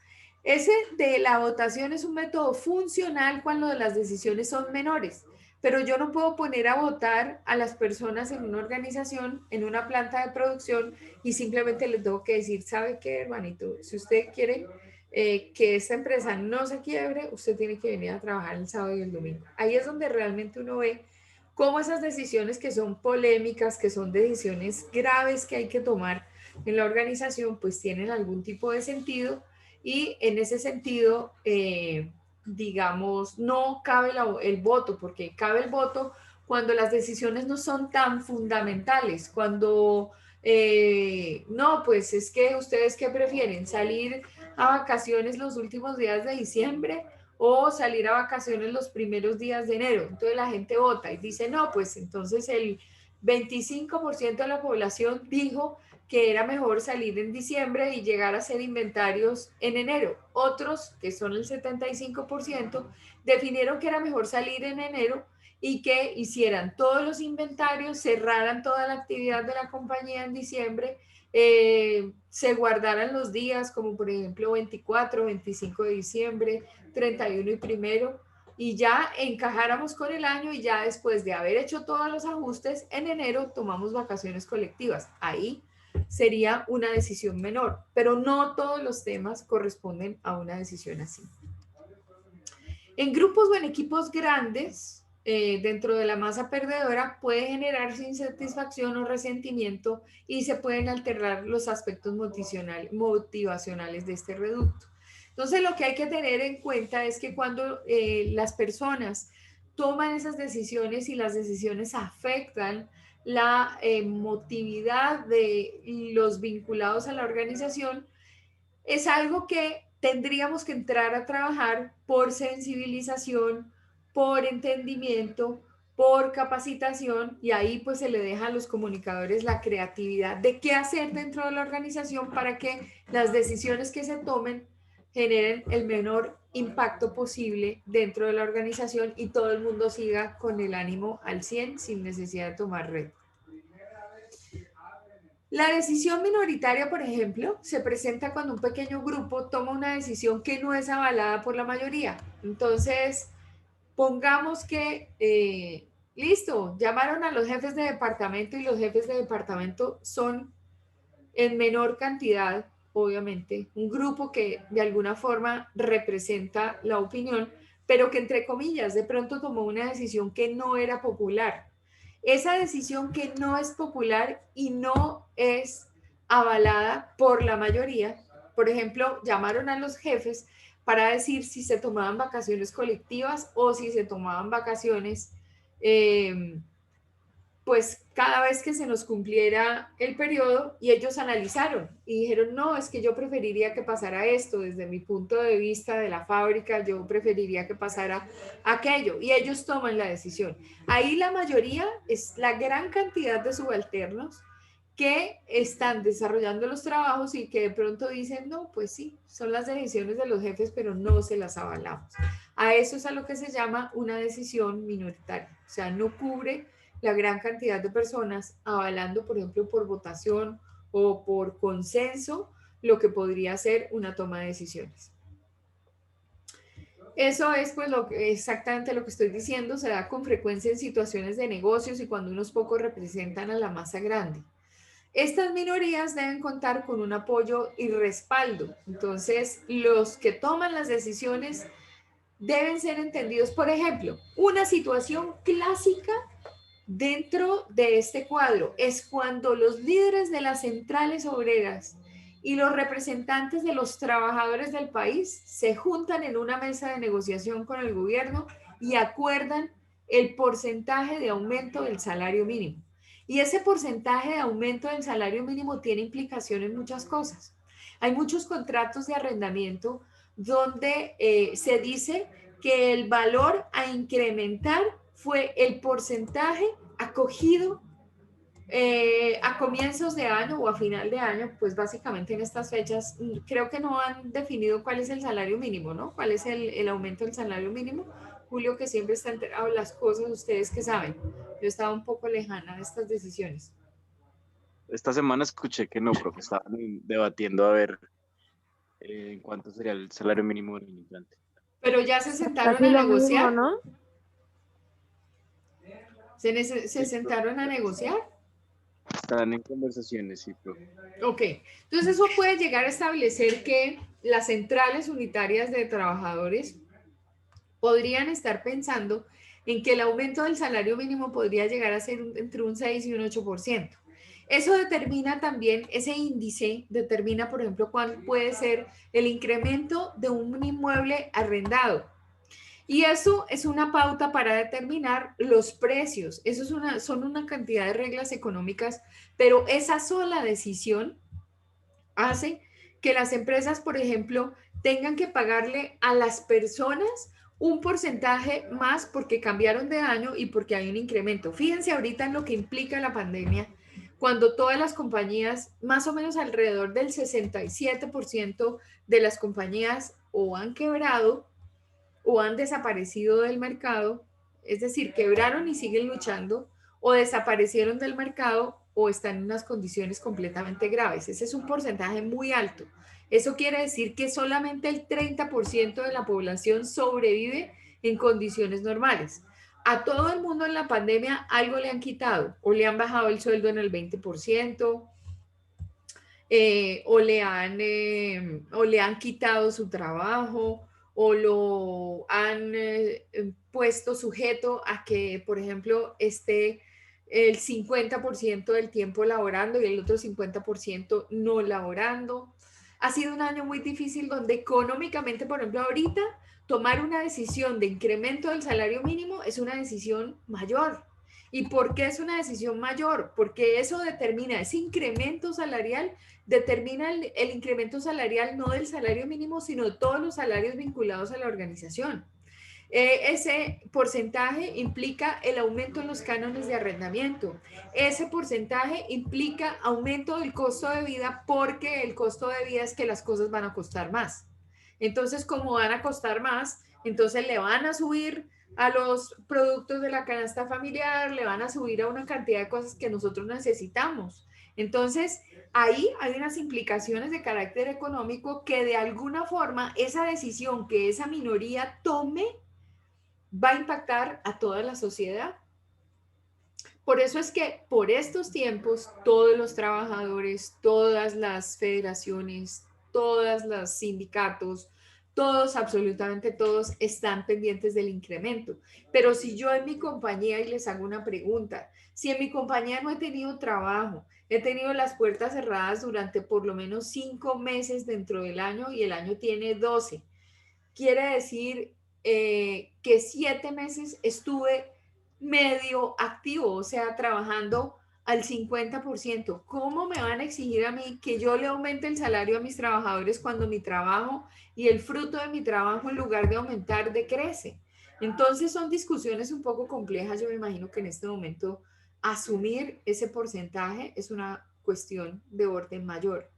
[SPEAKER 2] Ese de la votación es un método funcional cuando las decisiones son menores, pero yo no puedo poner a votar a las personas en una organización, en una planta de producción, y simplemente les tengo que decir, ¿sabe qué, hermanito? Si usted quiere que esta empresa no se quiebre, usted tiene que venir a trabajar el sábado y el domingo. Ahí es donde realmente uno ve cómo esas decisiones que son polémicas, que son decisiones graves que hay que tomar en la organización, pues tienen algún tipo de sentido, y en ese sentido, digamos, no cabe el voto, porque cabe el voto cuando las decisiones no son tan fundamentales, cuando no, pues es que ustedes qué prefieren, salir a vacaciones los últimos días de diciembre o salir a vacaciones los primeros días de enero. Entonces la gente vota y dice, no, pues entonces el 25% de la población dijo que era mejor salir en diciembre y llegar a hacer inventarios en enero. Otros, que son el 75%, definieron que era mejor salir en enero y que hicieran todos los inventarios, cerraran toda la actividad de la compañía en diciembre, se guardaran los días como por ejemplo 24, 25 de diciembre, 31 y primero, y ya encajáramos con el año, y ya después de haber hecho todos los ajustes, en enero tomamos vacaciones colectivas. Ahí sería una decisión menor, pero no todos los temas corresponden a una decisión así. En grupos o en equipos grandes, dentro de la masa perdedora, puede generarse insatisfacción o resentimiento, y se pueden alterar los aspectos motivacionales de este reducto. Entonces, lo que hay que tener en cuenta es que cuando las personas toman esas decisiones y las decisiones afectan la emotividad de los vinculados a la organización, es algo que tendríamos que entrar a trabajar por sensibilización, por entendimiento, por capacitación, y ahí pues se le deja a los comunicadores la creatividad de qué hacer dentro de la organización para que las decisiones que se tomen generen el menor impacto posible dentro de la organización y todo el mundo siga con el ánimo al 100 sin necesidad de tomar reto. La decisión minoritaria, por ejemplo, se presenta cuando un pequeño grupo toma una decisión que no es avalada por la mayoría. Entonces, pongamos que, listo, llamaron a los jefes de departamento y los jefes de departamento son en menor cantidad, obviamente, un grupo que de alguna forma representa la opinión, pero que entre comillas de pronto tomó una decisión que no era popular. Esa decisión que no es popular y no es avalada por la mayoría, por ejemplo, llamaron a los jefes para decir si se tomaban vacaciones colectivas o si se tomaban vacaciones, pues cada vez que se nos cumpliera el periodo, y ellos analizaron y dijeron, no, es que yo preferiría que pasara esto, desde mi punto de vista de la fábrica, yo preferiría que pasara aquello, y ellos toman la decisión. Ahí la mayoría es la gran cantidad de subalternos que están desarrollando los trabajos y que de pronto dicen, no, pues sí, son las decisiones de los jefes, pero no se las avalamos. A eso es a lo que se llama una decisión minoritaria, o sea, no cubre la gran cantidad de personas avalando, por ejemplo, por votación o por consenso, lo que podría ser una toma de decisiones. Eso es pues exactamente lo que estoy diciendo, se da con frecuencia en situaciones de negocios y cuando unos pocos representan a la masa grande. Estas minorías deben contar con un apoyo y respaldo. Entonces, los que toman las decisiones deben ser entendidos. Por ejemplo, una situación clásica dentro de este cuadro es cuando los líderes de las centrales obreras y los representantes de los trabajadores del país se juntan en una mesa de negociación con el gobierno y acuerdan el porcentaje de aumento del salario mínimo. Y ese porcentaje de aumento del salario mínimo tiene implicación en muchas cosas. Hay muchos contratos de arrendamiento donde se dice que el valor a incrementar fue el porcentaje acogido A comienzos de año o a final de año, pues básicamente en estas fechas, creo que no han definido cuál es el salario mínimo, ¿no? ¿Cuál es el aumento del salario mínimo? Julio, que siempre está enterado de las cosas, ustedes que saben. Yo estaba un poco lejana de estas decisiones.
[SPEAKER 3] Esta semana escuché que no, profe, estaban debatiendo a ver en cuánto sería el salario mínimo del inmigrante.
[SPEAKER 2] Pero ya se sentaron
[SPEAKER 5] Casi
[SPEAKER 2] a
[SPEAKER 5] lo mismo,
[SPEAKER 2] negociar.
[SPEAKER 5] ¿no?
[SPEAKER 2] ¿Se sentaron a negociar?
[SPEAKER 3] Están en conversaciones, sí, profe.
[SPEAKER 2] Ok, entonces eso puede llegar a establecer que las centrales unitarias de trabajadores podrían estar pensando en que el aumento del salario mínimo podría llegar a ser entre un 6 y un 8%. Eso determina también, ese índice determina, por ejemplo, cuál puede ser el incremento de un inmueble arrendado. Y eso es una pauta para determinar los precios. Eso es son una cantidad de reglas económicas, pero esa sola decisión hace que las empresas, por ejemplo, tengan que pagarle a las personas un porcentaje más porque cambiaron de año y porque hay un incremento. Fíjense ahorita en lo que implica la pandemia, cuando todas las compañías, más o menos alrededor del 67% de las compañías o han quebrado o han desaparecido del mercado, es decir, quebraron y siguen luchando, o desaparecieron del mercado o están en unas condiciones completamente graves. Ese es un porcentaje muy alto. Eso quiere decir que solamente el 30% de la población sobrevive en condiciones normales. A todo el mundo en la pandemia algo le han quitado o le han bajado el sueldo en el 20%, o le han quitado su trabajo o lo han puesto sujeto a que, por ejemplo, esté el 50% del tiempo laborando y el otro 50% no laborando. Ha sido un año muy difícil donde económicamente, por ejemplo, ahorita tomar una decisión de incremento del salario mínimo es una decisión mayor. ¿Y por qué es una decisión mayor? Porque eso determina, ese incremento salarial determina el incremento salarial no del salario mínimo, sino de todos los salarios vinculados a la organización. Ese porcentaje implica el aumento en los cánones de arrendamiento. Ese porcentaje implica aumento del costo de vida porque el costo de vida es que las cosas van a costar más. Entonces, como van a costar más, entonces le van a subir a los productos de la canasta familiar, le van a subir a una cantidad de cosas que nosotros necesitamos. Entonces, ahí hay unas implicaciones de carácter económico que de alguna forma esa decisión que esa minoría tome va a impactar a toda la sociedad. Por eso es que por estos tiempos todos los trabajadores, todas las federaciones, todos los sindicatos, todos, absolutamente todos, están pendientes del incremento. Pero si yo en mi compañía, y les hago una pregunta, si en mi compañía no he tenido trabajo, he tenido las puertas cerradas durante por lo menos 5 meses dentro del año y el año tiene 12, quiere decir que 7 meses estuve medio activo, o sea, trabajando al 50%. ¿Cómo me van a exigir a mí que yo le aumente el salario a mis trabajadores cuando mi trabajo y el fruto de mi trabajo, en lugar de aumentar, decrece? Entonces son discusiones un poco complejas. Yo me imagino que en este momento asumir ese porcentaje es una cuestión de orden mayor.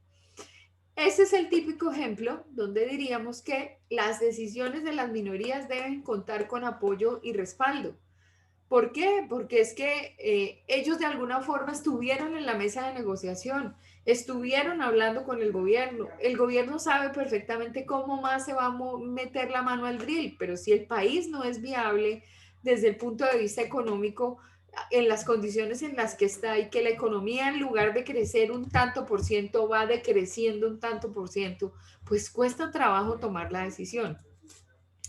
[SPEAKER 2] Ese es el típico ejemplo donde diríamos que las decisiones de las minorías deben contar con apoyo y respaldo. ¿Por qué? Porque es que ellos de alguna forma estuvieron en la mesa de negociación, estuvieron hablando con el gobierno sabe perfectamente cómo más se va a meter la mano al drill, pero si el país no es viable desde el punto de vista económico, en las condiciones en las que está y que la economía en lugar de crecer un tanto por ciento va decreciendo un tanto por ciento, pues cuesta trabajo tomar la decisión.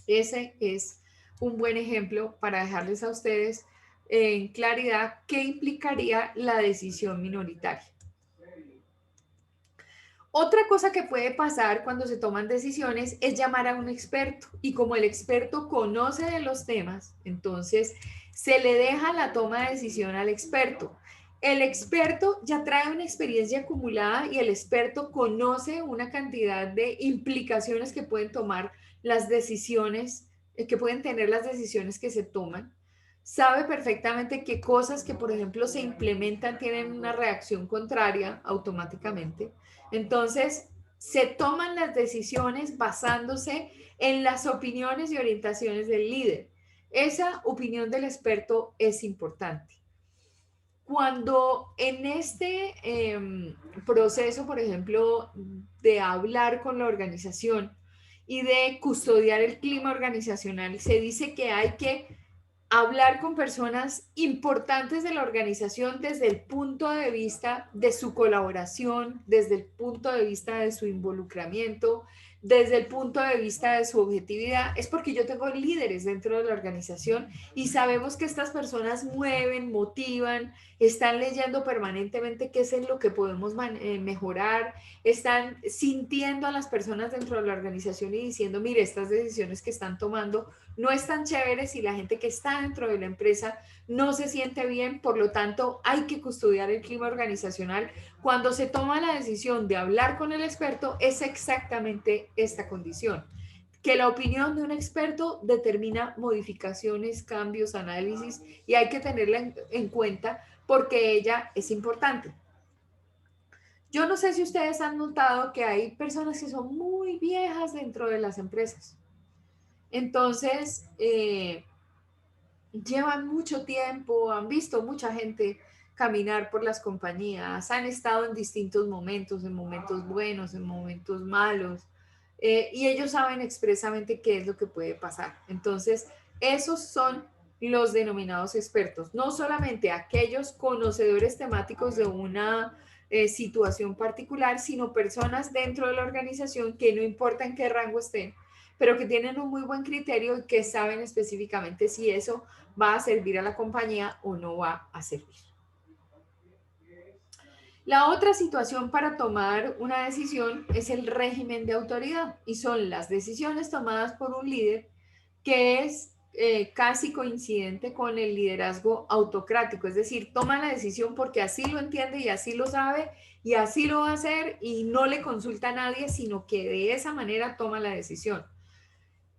[SPEAKER 2] Ese es un buen ejemplo para dejarles a ustedes en claridad qué implicaría la decisión minoritaria. Otra cosa que puede pasar cuando se toman decisiones es llamar a un experto, y como el experto conoce de los temas, entonces se le deja la toma de decisión al experto. El experto ya trae una experiencia acumulada y el experto conoce una cantidad de implicaciones que pueden tomar las decisiones, que pueden tener las decisiones que se toman. sabe perfectamente que cosas que, por ejemplo, se implementan tienen una reacción contraria automáticamente. Entonces, se toman las decisiones basándose en las opiniones y orientaciones del líder. Esa opinión del experto es importante. Cuando en este proceso, por ejemplo, de hablar con la organización y de custodiar el clima organizacional, se dice que hay que hablar con personas importantes de la organización desde el punto de vista de su colaboración, desde el punto de vista de su involucramiento, desde el punto de vista de su objetividad. Es porque yo tengo líderes dentro de la organización y sabemos que estas personas mueven, motivan, están leyendo permanentemente qué es lo que podemos mejorar, están sintiendo a las personas dentro de la organización y diciendo, mire, estas decisiones que están tomando no están chéveres y la gente que está dentro de la empresa no se siente bien, por lo tanto hay que custodiar el clima organizacional. Cuando se toma la decisión de hablar con el experto es exactamente esta condición, que la opinión de un experto determina modificaciones, cambios, análisis y hay que tenerla en cuenta porque ella es importante. Yo no sé si ustedes han notado que hay personas que son muy viejas dentro de las empresas. Entonces, llevan mucho tiempo, han visto mucha gente caminar por las compañías, han estado en distintos momentos, en momentos buenos, en momentos malos, y ellos saben expresamente qué es lo que puede pasar. Entonces, esos son los denominados expertos, no solamente aquellos conocedores temáticos de una situación particular, sino personas dentro de la organización que no importa en qué rango estén, pero que tienen un muy buen criterio y que saben específicamente si eso va a servir a la compañía o no va a servir. La otra situación para tomar una decisión es el régimen de autoridad y son las decisiones tomadas por un líder que es casi coincidente con el liderazgo autocrático, es decir, toma la decisión porque así lo entiende y así lo sabe y así lo va a hacer y no le consulta a nadie, sino que de esa manera toma la decisión.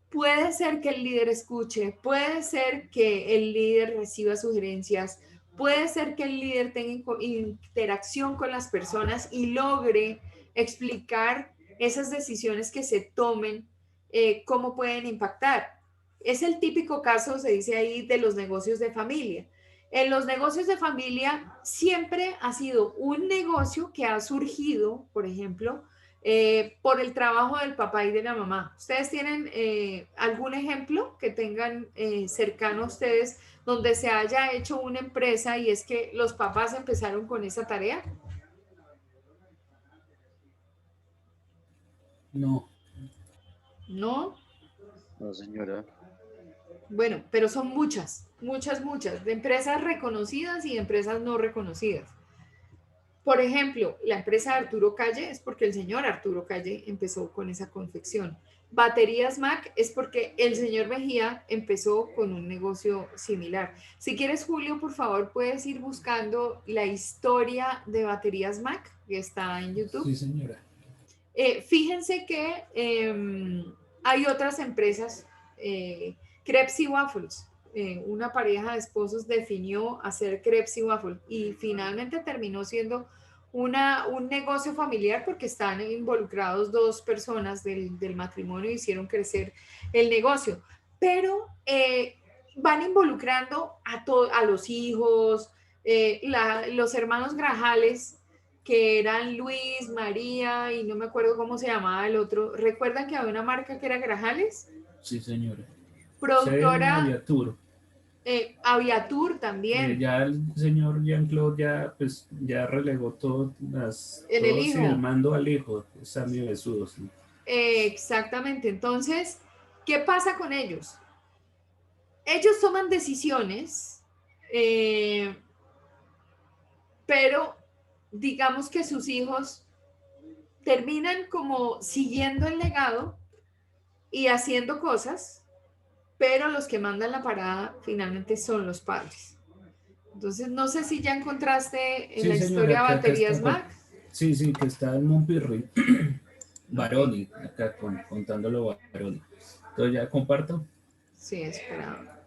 [SPEAKER 2] Puede ser que el líder escuche, puede ser que el líder reciba sugerencias, puede ser que el líder tenga interacción con las personas y logre explicar esas decisiones que se tomen, cómo pueden impactar. Es el típico caso, se dice ahí, de los negocios de familia. En los negocios de familia siempre ha sido un negocio que ha surgido, por ejemplo, por el trabajo del papá y de la mamá. ¿Ustedes tienen algún ejemplo que tengan cercano a ustedes donde se haya hecho una empresa y es que los papás empezaron con esa tarea?
[SPEAKER 7] No.
[SPEAKER 2] ¿No?
[SPEAKER 3] No, señora.
[SPEAKER 2] Bueno, pero son muchas, de empresas reconocidas y de empresas no reconocidas. Por ejemplo, la empresa de Arturo Calle es porque el señor Arturo Calle empezó con esa confección. Baterías Mac es porque el señor Mejía empezó con un negocio similar. Si quieres, Julio, por favor, puedes ir buscando la historia de Baterías Mac, que está en YouTube.
[SPEAKER 7] Sí, señora.
[SPEAKER 2] Fíjense que hay otras empresas, Crepes y Waffles. Una pareja de esposos definió hacer crepes y waffles y finalmente terminó siendo un negocio familiar porque están involucrados dos personas del matrimonio y hicieron crecer el negocio. Pero van involucrando a los hijos, los hermanos Grajales, que eran Luis, María y no me acuerdo cómo se llamaba el otro. ¿Recuerdan que había una marca que era Grajales?
[SPEAKER 7] Sí, señora.
[SPEAKER 2] Productora
[SPEAKER 7] Aviatur.
[SPEAKER 2] Aviatur también.
[SPEAKER 7] Ya el señor Jean-Claude ya relegó todo el mando al hijo, Sammy Besudo. Sí.
[SPEAKER 2] Exactamente. Entonces, ¿qué pasa con ellos? Ellos toman decisiones, pero digamos que sus hijos terminan como siguiendo el legado y haciendo cosas, pero los que mandan la parada finalmente son los padres. Entonces, no sé si ya encontraste en la historia Baterías Mac.
[SPEAKER 7] Sí, que está en Montpirri. Baroni, acá contándolo Baroni. Entonces, ¿ya comparto?
[SPEAKER 2] Sí, espera.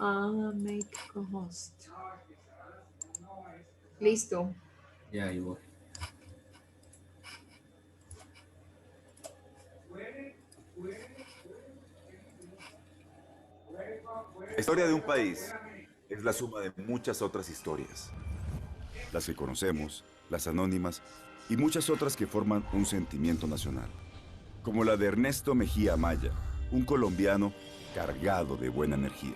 [SPEAKER 2] Make co-host. Listo.
[SPEAKER 7] Ya, ahí voy.
[SPEAKER 8] La historia de un país es la suma de muchas otras historias. Las que conocemos, las anónimas y muchas otras que forman un sentimiento nacional. Como la de Ernesto Mejía Amaya, un colombiano cargado de buena energía.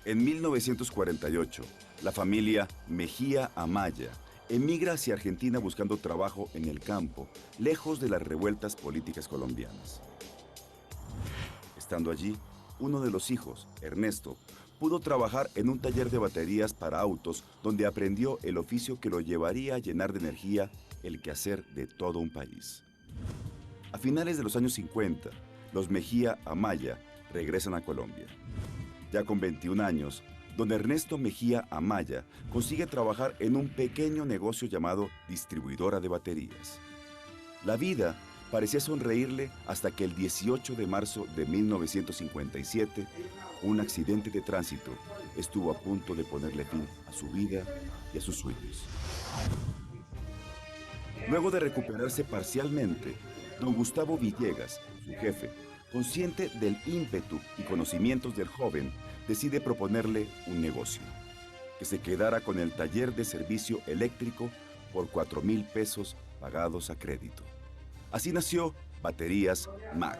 [SPEAKER 8] En 1948, la familia Mejía Amaya emigra hacia Argentina buscando trabajo en el campo, lejos de las revueltas políticas colombianas. Estando allí, uno de los hijos, Ernesto, pudo trabajar en un taller de baterías para autos donde aprendió el oficio que lo llevaría a llenar de energía el quehacer de todo un país. A finales de los años 50, los Mejía Amaya regresan a Colombia. Ya con 21 años, don Ernesto Mejía Amaya consigue trabajar en un pequeño negocio llamado distribuidora de baterías. La vida parecía sonreírle hasta que el 18 de marzo de 1957, un accidente de tránsito estuvo a punto de ponerle fin a su vida y a sus sueños. Luego de recuperarse parcialmente, don Gustavo Villegas, su jefe, consciente del ímpetu y conocimientos del joven, decide proponerle un negocio, que se quedara con el taller de servicio eléctrico por 4,000 pesos pagados a crédito. Así nació Baterías Mac,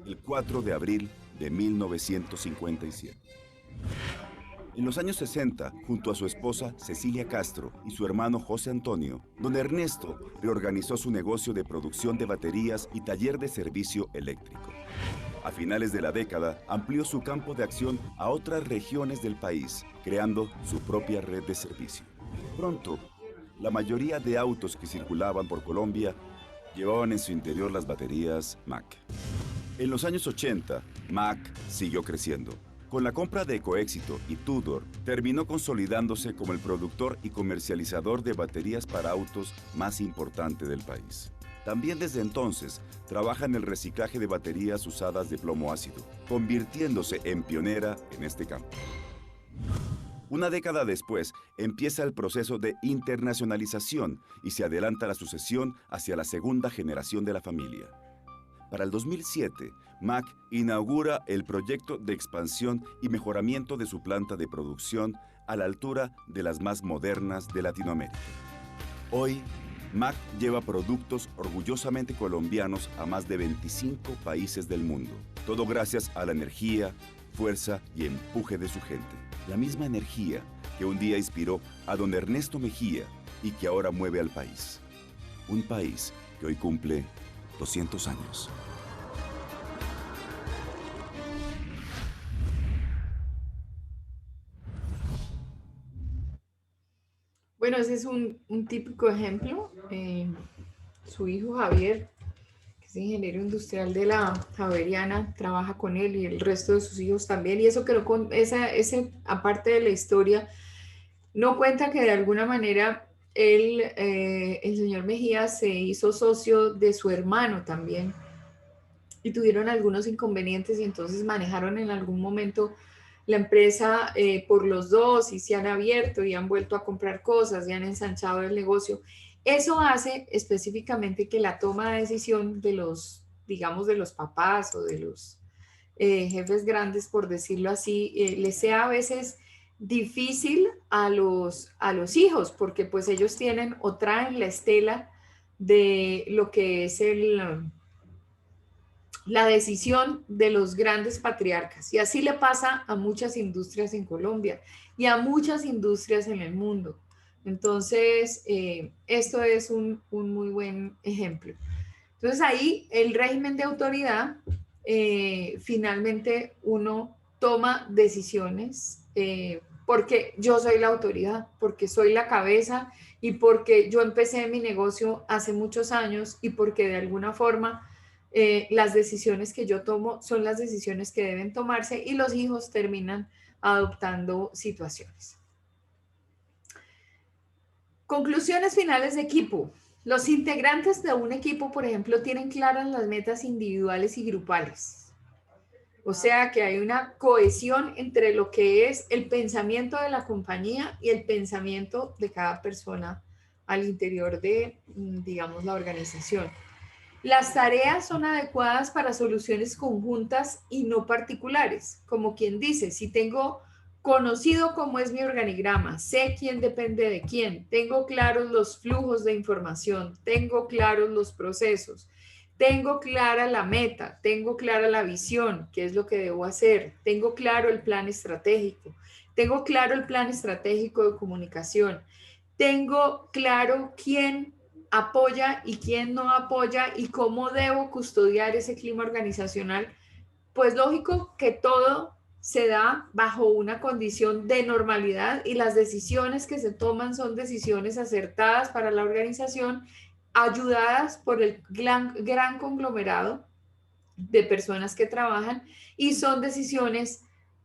[SPEAKER 8] el 4 de abril de 1957. En los años 60, junto a su esposa Cecilia Castro y su hermano José Antonio, don Ernesto reorganizó su negocio de producción de baterías y taller de servicio eléctrico. A finales de la década, amplió su campo de acción a otras regiones del país, creando su propia red de servicio. Pronto, la mayoría de autos que circulaban por Colombia llevaban en su interior las baterías Mac. En los años 80, Mac siguió creciendo. Con la compra de Ecoéxito y Tudor, terminó consolidándose como el productor y comercializador de baterías para autos más importante del país. También desde entonces, trabaja en el reciclaje de baterías usadas de plomo ácido, convirtiéndose en pionera en este campo. Una década después, empieza el proceso de internacionalización y se adelanta la sucesión hacia la segunda generación de la familia. Para el 2007, Mac inaugura el proyecto de expansión y mejoramiento de su planta de producción a la altura de las más modernas de Latinoamérica. Hoy, Mac lleva productos orgullosamente colombianos a más de 25 países del mundo. Todo gracias a la energía, fuerza y empuje de su gente. La misma energía que un día inspiró a don Ernesto Mejía y que ahora mueve al país. Un país que hoy cumple 200 años.
[SPEAKER 2] Bueno, ese es un típico ejemplo. Su hijo Javier, que es ingeniero industrial de la Javeriana, trabaja con él y el resto de sus hijos también. Y eso que aparte de la historia, no cuenta que de alguna manera el señor Mejía se hizo socio de su hermano también y tuvieron algunos inconvenientes y entonces manejaron en algún momento la empresa por los dos y se han abierto y han vuelto a comprar cosas y han ensanchado el negocio. Eso hace específicamente que la toma de decisión de los, digamos, de los papás o de los jefes grandes, por decirlo así, les sea a veces difícil a los hijos, porque pues ellos tienen o traen la estela de lo que es la decisión de los grandes patriarcas. Y así le pasa a muchas industrias en Colombia y a muchas industrias en el mundo. Entonces, esto es un muy buen ejemplo. Entonces ahí el régimen de autoridad, finalmente uno toma decisiones porque yo soy la autoridad, porque soy la cabeza y porque yo empecé mi negocio hace muchos años y porque de alguna forma las decisiones que yo tomo son las decisiones que deben tomarse y los hijos terminan adoptando situaciones. Conclusiones finales de equipo. Los integrantes de un equipo, por ejemplo, tienen claras las metas individuales y grupales. O sea que hay una cohesión entre lo que es el pensamiento de la compañía y el pensamiento de cada persona al interior de, digamos, la organización. Las tareas son adecuadas para soluciones conjuntas y no particulares. Como quien dice, si tengo conocido cómo es mi organigrama, sé quién depende de quién, tengo claros los flujos de información, tengo claros los procesos, tengo clara la meta, tengo clara la visión, qué es lo que debo hacer, tengo claro el plan estratégico, tengo claro el plan estratégico de comunicación, tengo claro quién apoya y quién no apoya y cómo debo custodiar ese clima organizacional. Pues lógico que todo se da bajo una condición de normalidad y las decisiones que se toman son decisiones acertadas para la organización, ayudadas por el gran conglomerado de personas que trabajan, y son decisiones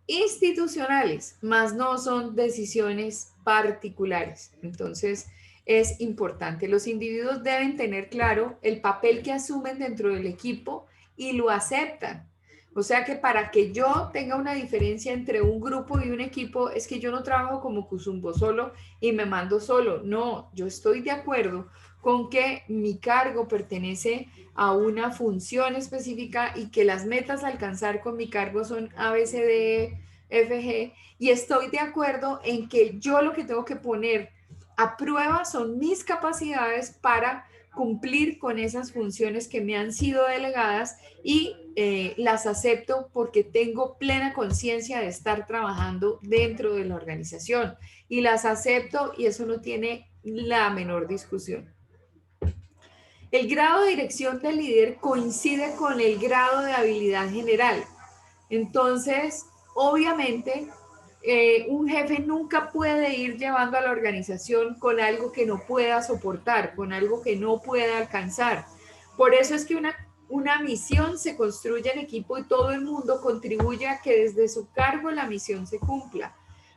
[SPEAKER 2] institucionales, más no son decisiones particulares. Entonces, es importante. Los individuos deben tener claro el papel que asumen dentro del equipo y lo aceptan. O sea que para que yo tenga una diferencia entre un grupo y un equipo, es que yo no trabajo como Cuzumbo solo y me mando solo. No, yo estoy de acuerdo con que mi cargo pertenece a una función específica y que las metas a alcanzar con mi cargo son A, B, C, D, E, F, G, y estoy de acuerdo en que yo lo que tengo que poner a prueba son mis capacidades para cumplir con esas funciones que me han sido delegadas y las acepto porque tengo plena conciencia de estar trabajando dentro de la organización y las acepto y eso no tiene la menor discusión. El grado de dirección del líder coincide con el grado de habilidad general. Entonces, obviamente, un jefe nunca puede ir llevando a la organización con algo que no pueda soportar, con algo que no pueda alcanzar. Por eso es que una misión se construye en equipo y todo el mundo contribuye a que desde su cargo la misión se cumpla.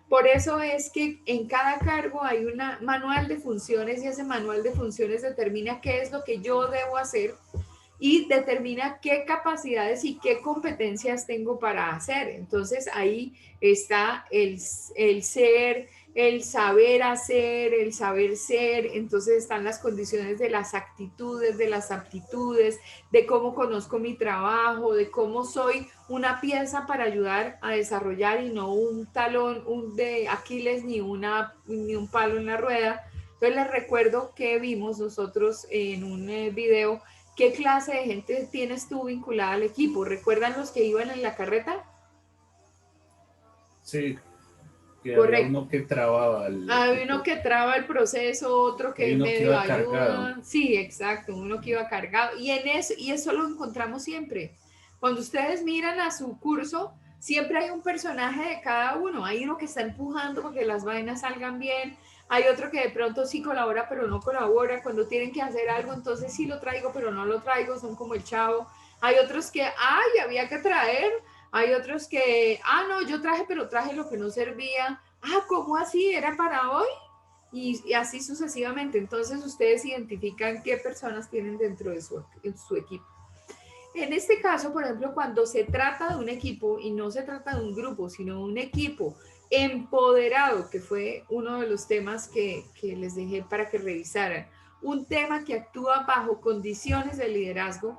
[SPEAKER 2] Por eso es que en cada cargo hay un manual de funciones y ese manual de funciones determina qué es lo que yo debo hacer y determina qué capacidades y qué competencias tengo para hacer. Entonces ahí está el ser, el saber hacer, el saber ser. Entonces están las condiciones de las actitudes, de las aptitudes, de cómo conozco mi trabajo, de cómo soy una pieza para ayudar a desarrollar y no un talón de Aquiles ni un palo en la rueda. Entonces les recuerdo que vimos nosotros en un video. ¿Qué clase de gente tienes tú vinculada al equipo? ¿Recuerdan los que iban en la carreta?
[SPEAKER 7] Sí, que
[SPEAKER 2] correcto.
[SPEAKER 7] Había uno que trababa.
[SPEAKER 2] Había uno que traba el proceso, otro que medio ayuda.
[SPEAKER 7] Cargado.
[SPEAKER 2] Sí, exacto, uno que iba cargado. Y eso lo encontramos siempre. Cuando ustedes miran a su curso, siempre hay un personaje de cada uno. Hay uno que está empujando para que las vainas salgan bien. Hay otro que de pronto sí colabora, pero no colabora. Cuando tienen que hacer algo, entonces sí lo traigo, pero no lo traigo. Son como el chavo. Hay otros que, ay, había que traer. Hay otros que, no, yo traje, pero traje lo que no servía. ¿Cómo así? ¿Era para hoy? Y así sucesivamente. Entonces ustedes identifican qué personas tienen dentro de su equipo. En este caso, por ejemplo, cuando se trata de un equipo, y no se trata de un grupo, sino de un equipo empoderado, que fue uno de los temas que les dejé para que revisaran, un tema que actúa bajo condiciones de liderazgo,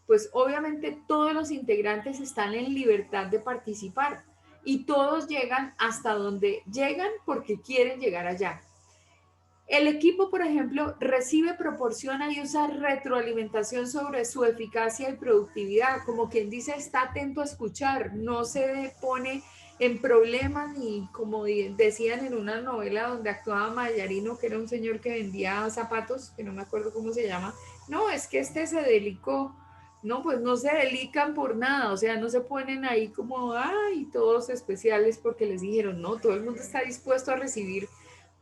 [SPEAKER 2] pues obviamente todos los integrantes están en libertad de participar y todos llegan hasta donde llegan porque quieren llegar allá. El equipo, por ejemplo, recibe, proporciona y usa retroalimentación sobre su eficacia y productividad. Como quien dice, está atento a escuchar, no se pone en problemas ni, como decían en una novela donde actuaba Mayarino, que era un señor que vendía zapatos, que no me acuerdo cómo se llama. No, es que este se delicó. No, pues no se delican por nada, o sea, no se ponen ahí como, todos especiales porque les dijeron, no, todo el mundo está dispuesto a recibir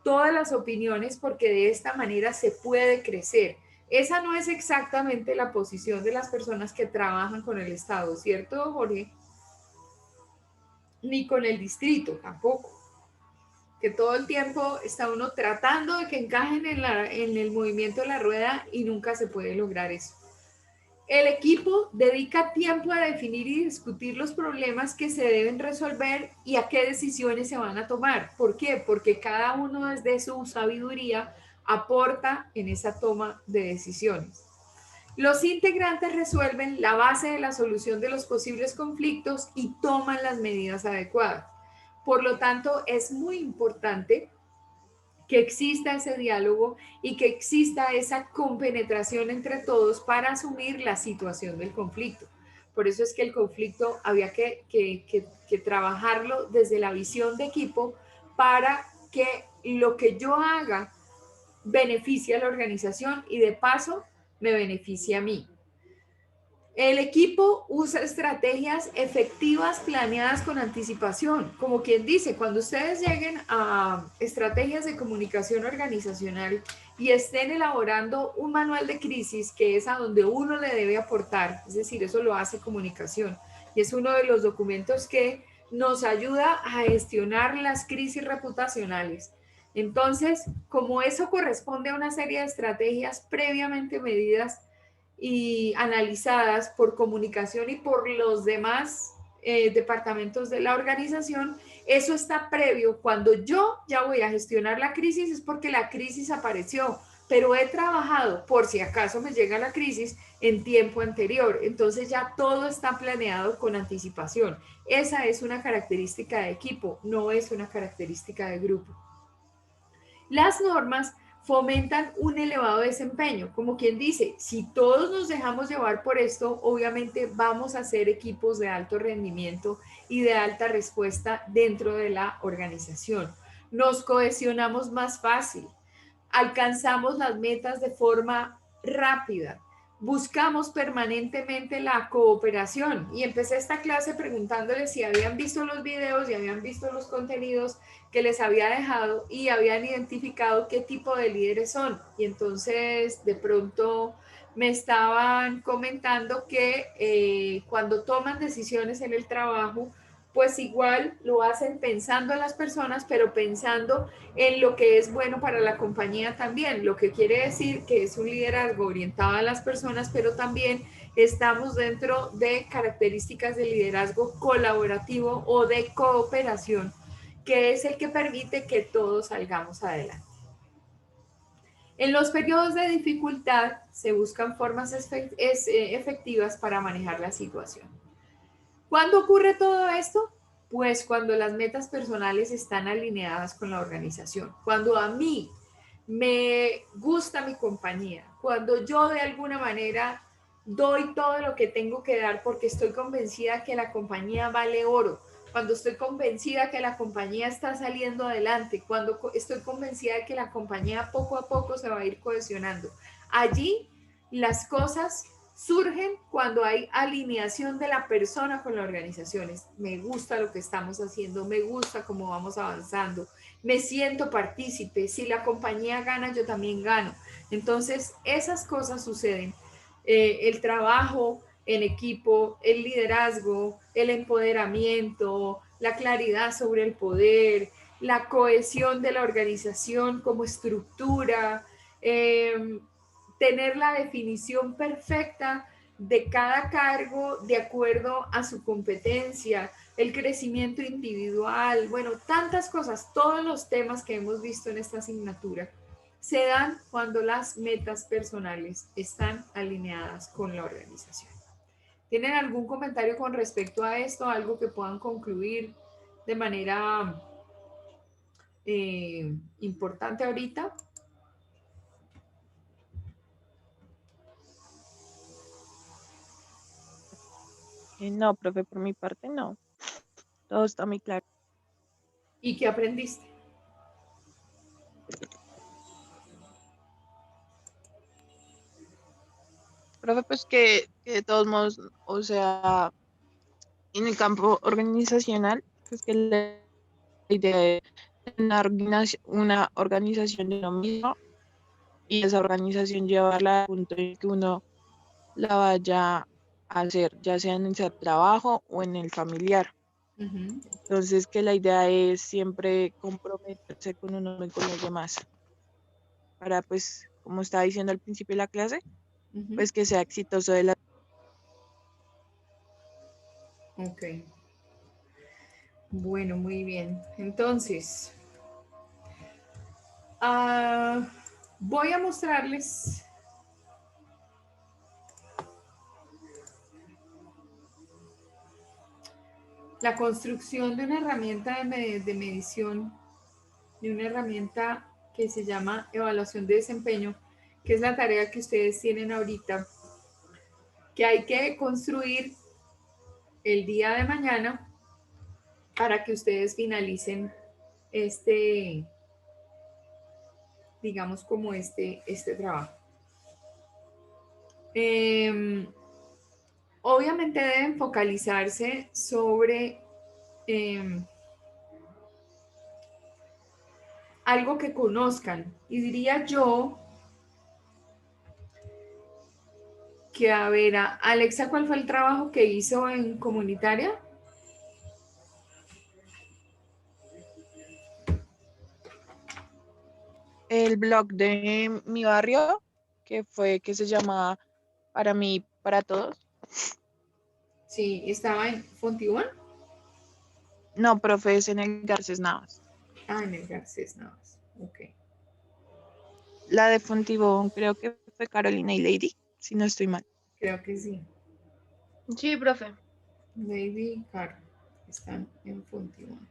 [SPEAKER 2] todas las opiniones porque de esta manera se puede crecer. Esa no es exactamente la posición de las personas que trabajan con el Estado, ¿cierto, Jorge? Ni con el distrito tampoco. Que todo el tiempo está uno tratando de que encajen en el movimiento de la rueda y nunca se puede lograr eso. El equipo dedica tiempo a definir y discutir los problemas que se deben resolver y a qué decisiones se van a tomar. ¿Por qué? Porque cada uno desde su sabiduría aporta en esa toma de decisiones. Los integrantes resuelven la base de la solución de los posibles conflictos y toman las medidas adecuadas. Por lo tanto, es muy importante que exista ese diálogo y que exista esa compenetración entre todos para asumir la situación del conflicto. Por eso es que el conflicto había que trabajarlo desde la visión de equipo para que lo que yo haga beneficie a la organización y de paso me beneficie a mí. El equipo usa estrategias efectivas planeadas con anticipación. Como quien dice, cuando ustedes lleguen a estrategias de comunicación organizacional y estén elaborando un manual de crisis, que es a donde uno le debe aportar, es decir, eso lo hace comunicación, y es uno de los documentos que nos ayuda a gestionar las crisis reputacionales. Entonces, como eso corresponde a una serie de estrategias previamente medidas y analizadas por comunicación y por los demás departamentos de la organización, eso está previo. Cuando yo ya voy a gestionar la crisis es porque la crisis apareció, pero he trabajado por si acaso me llega la crisis en tiempo anterior. Entonces ya todo está planeado con anticipación. Esa es una característica de equipo, no es una característica de grupo. Las normas fomentan un elevado desempeño, como quien dice, si todos nos dejamos llevar por esto, obviamente vamos a ser equipos de alto rendimiento y de alta respuesta dentro de la organización. Nos cohesionamos más fácil, alcanzamos las metas de forma rápida, buscamos permanentemente la cooperación. Y empecé esta clase preguntándoles si habían visto los videos y habían visto los contenidos que les había dejado y habían identificado qué tipo de líderes son. Y entonces de pronto me estaban comentando que cuando toman decisiones en el trabajo, pues igual lo hacen pensando en las personas, pero pensando en lo que es bueno para la compañía también, lo que quiere decir que es un liderazgo orientado a las personas, pero también estamos dentro de características de liderazgo colaborativo o de cooperación, que es el que permite que todos salgamos adelante. En los periodos de dificultad se buscan formas efectivas para manejar la situación. ¿Cuándo ocurre todo esto? Pues cuando las metas personales están alineadas con la organización. Cuando a mí me gusta mi compañía, cuando yo de alguna manera doy todo lo que tengo que dar porque estoy convencida que la compañía vale oro, cuando estoy convencida que la compañía está saliendo adelante, cuando estoy convencida de que la compañía poco a poco se va a ir cohesionando. Allí las cosas surgen cuando hay alineación de la persona con la organización. Me gusta lo que estamos haciendo, me gusta cómo vamos avanzando, me siento partícipe, si la compañía gana, yo también gano. Entonces, esas cosas suceden. El trabajo en equipo, el liderazgo, el empoderamiento, la claridad sobre el poder, la cohesión de la organización como estructura, tener la definición perfecta de cada cargo de acuerdo a su competencia, el crecimiento individual, bueno, tantas cosas, todos los temas que hemos visto en esta asignatura se dan cuando las metas personales están alineadas con la organización. ¿Tienen algún comentario con respecto a esto? ¿Algo que puedan concluir de manera importante ahorita?
[SPEAKER 4] No, profe, por mi parte no. Todo está muy claro.
[SPEAKER 2] ¿Y qué aprendiste?
[SPEAKER 4] Profe, pues que de todos modos, o sea, en el campo organizacional, pues que la idea es una organización de uno mismo y esa organización llevarla al punto en que uno la vaya a hacer, ya sea en el trabajo o en el familiar. Entonces, que la idea es siempre comprometerse con uno y con los demás. Para, pues, como estaba diciendo al principio de la clase, pues que sea exitoso de la
[SPEAKER 2] Ok. Bueno, muy bien. Entonces, voy a mostrarles la construcción de una herramienta de medición, de una herramienta que se llama evaluación de desempeño, que es la tarea que ustedes tienen ahorita, que hay que construir el día de mañana para que ustedes finalicen digamos como este trabajo. Obviamente deben focalizarse sobre algo que conozcan. Y diría yo que, a ver, Alexa, ¿cuál fue el trabajo que hizo en comunitaria?
[SPEAKER 4] El blog de mi barrio, que se llama Para mí, para todos.
[SPEAKER 2] Sí, estaba en Fontibón.
[SPEAKER 4] No, profe, es en el Garcés Navas.
[SPEAKER 2] Ah, en el Garcés Navas. Ok.
[SPEAKER 4] La de Fontibón creo que fue Carolina y Lady, si no estoy mal.
[SPEAKER 2] Creo que sí.
[SPEAKER 6] Sí, profe.
[SPEAKER 2] Lady y Caro están en Fontibón.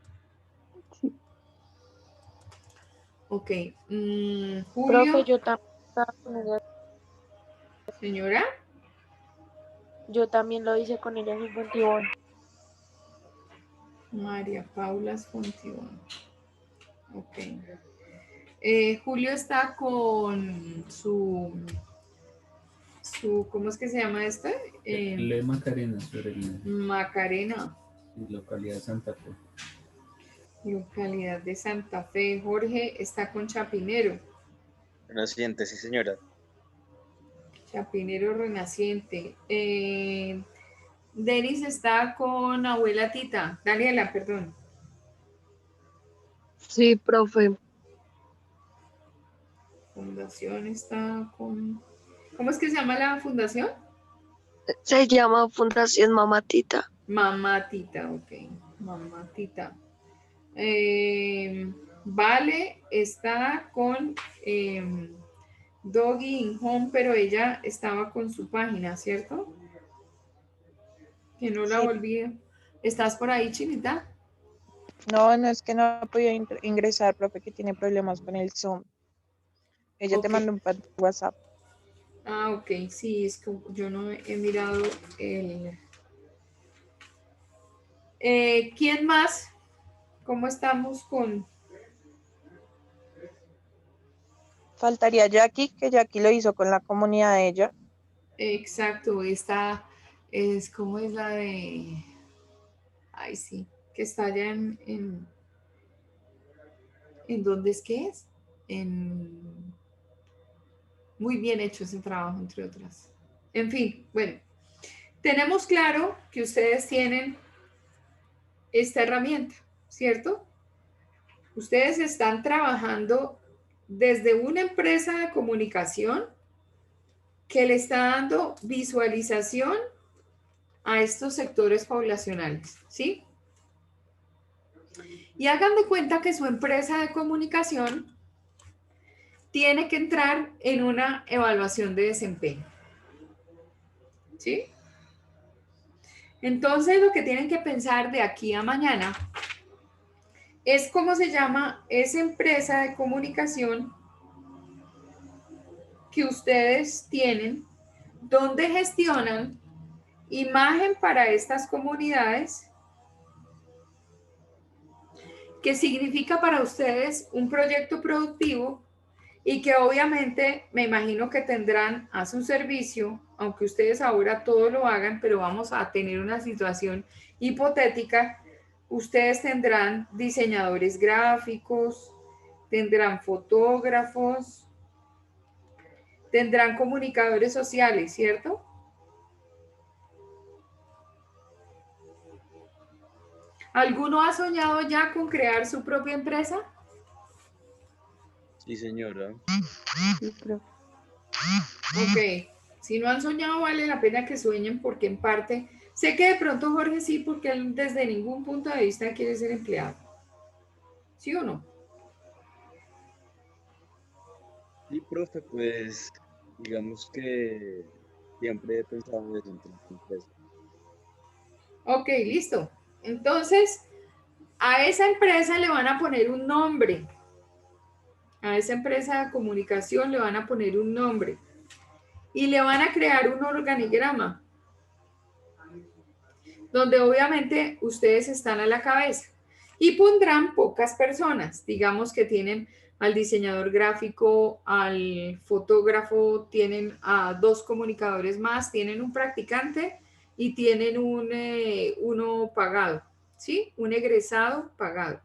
[SPEAKER 2] Ok. Julio.
[SPEAKER 5] Profe, yo también estaba con ella.
[SPEAKER 2] Señora.
[SPEAKER 5] Yo también lo hice con ella en Fontibón.
[SPEAKER 2] María Paula Fontibón. Ok. Julio está con ¿cómo es que se llama este?
[SPEAKER 7] Le Macarena, Fiorella.
[SPEAKER 2] Macarena.
[SPEAKER 7] Localidad Santa Fe.
[SPEAKER 2] Localidad de Santa Fe. Jorge está con Chapinero.
[SPEAKER 3] Renaciente, sí, señora.
[SPEAKER 2] Chapinero Renaciente. Denis está con Abuela Tita. Daniela, perdón.
[SPEAKER 6] Sí, profe.
[SPEAKER 2] Fundación está con... ¿Cómo es que se llama la fundación?
[SPEAKER 6] Se llama Fundación Mamatita.
[SPEAKER 2] Mamá Tita, ok. Mamá Tita. Vale está con Doggy in Home, pero ella estaba con su página, ¿cierto? Que no la
[SPEAKER 4] Sí.
[SPEAKER 2] volví. ¿Estás por ahí, Chinita?
[SPEAKER 4] No, es que no ha podido ingresar, profe, que tiene problemas con el Zoom. Ella te
[SPEAKER 2] Ok.
[SPEAKER 4] mandó un WhatsApp.
[SPEAKER 2] Ah, ok, sí, es que yo no he mirado el... ¿Quién más? ¿Cómo estamos con...?
[SPEAKER 4] Faltaría Jackie, que Jackie lo hizo con la comunidad de ella.
[SPEAKER 2] Exacto, esta es, ¿cómo es la de...? Ay, sí, que está allá ¿en dónde es que es? Muy bien hecho ese trabajo, entre otras. En fin, bueno, tenemos claro que ustedes tienen esta herramienta, ¿cierto? Ustedes están trabajando desde una empresa de comunicación que le está dando visualización a estos sectores poblacionales, ¿sí? Y hagan de cuenta que su empresa de comunicación tiene que entrar en una evaluación de desempeño, ¿sí? Entonces, lo que tienen que pensar de aquí a mañana es cómo se llama esa empresa de comunicación que ustedes tienen, donde gestionan imagen para estas comunidades, que significa para ustedes un proyecto productivo y que obviamente me imagino que tendrán a su servicio, aunque ustedes ahora todo lo hagan, pero vamos a tener una situación hipotética. Ustedes tendrán diseñadores gráficos, tendrán fotógrafos, tendrán comunicadores sociales, ¿cierto? ¿Alguno ha soñado ya con crear su propia empresa?
[SPEAKER 3] Sí, señora.
[SPEAKER 6] Sí, profe.
[SPEAKER 2] Ok, si no han soñado vale la pena que sueñen porque en parte Sé que de pronto Jorge sí, porque él desde ningún punto de vista quiere ser empleado. ¿Sí o no?
[SPEAKER 3] Sí, profe, pues digamos que siempre he pensado eso entre las empresas.
[SPEAKER 2] Ok, listo. Entonces, a esa empresa le van a poner un nombre. A esa empresa de comunicación le van a poner un nombre. Y le van a crear un organigrama, donde obviamente ustedes están a la cabeza. Y pondrán pocas personas. Digamos que tienen al diseñador gráfico, al fotógrafo, tienen a 2 comunicadores más, tienen un practicante y tienen uno pagado, ¿sí? Un egresado pagado.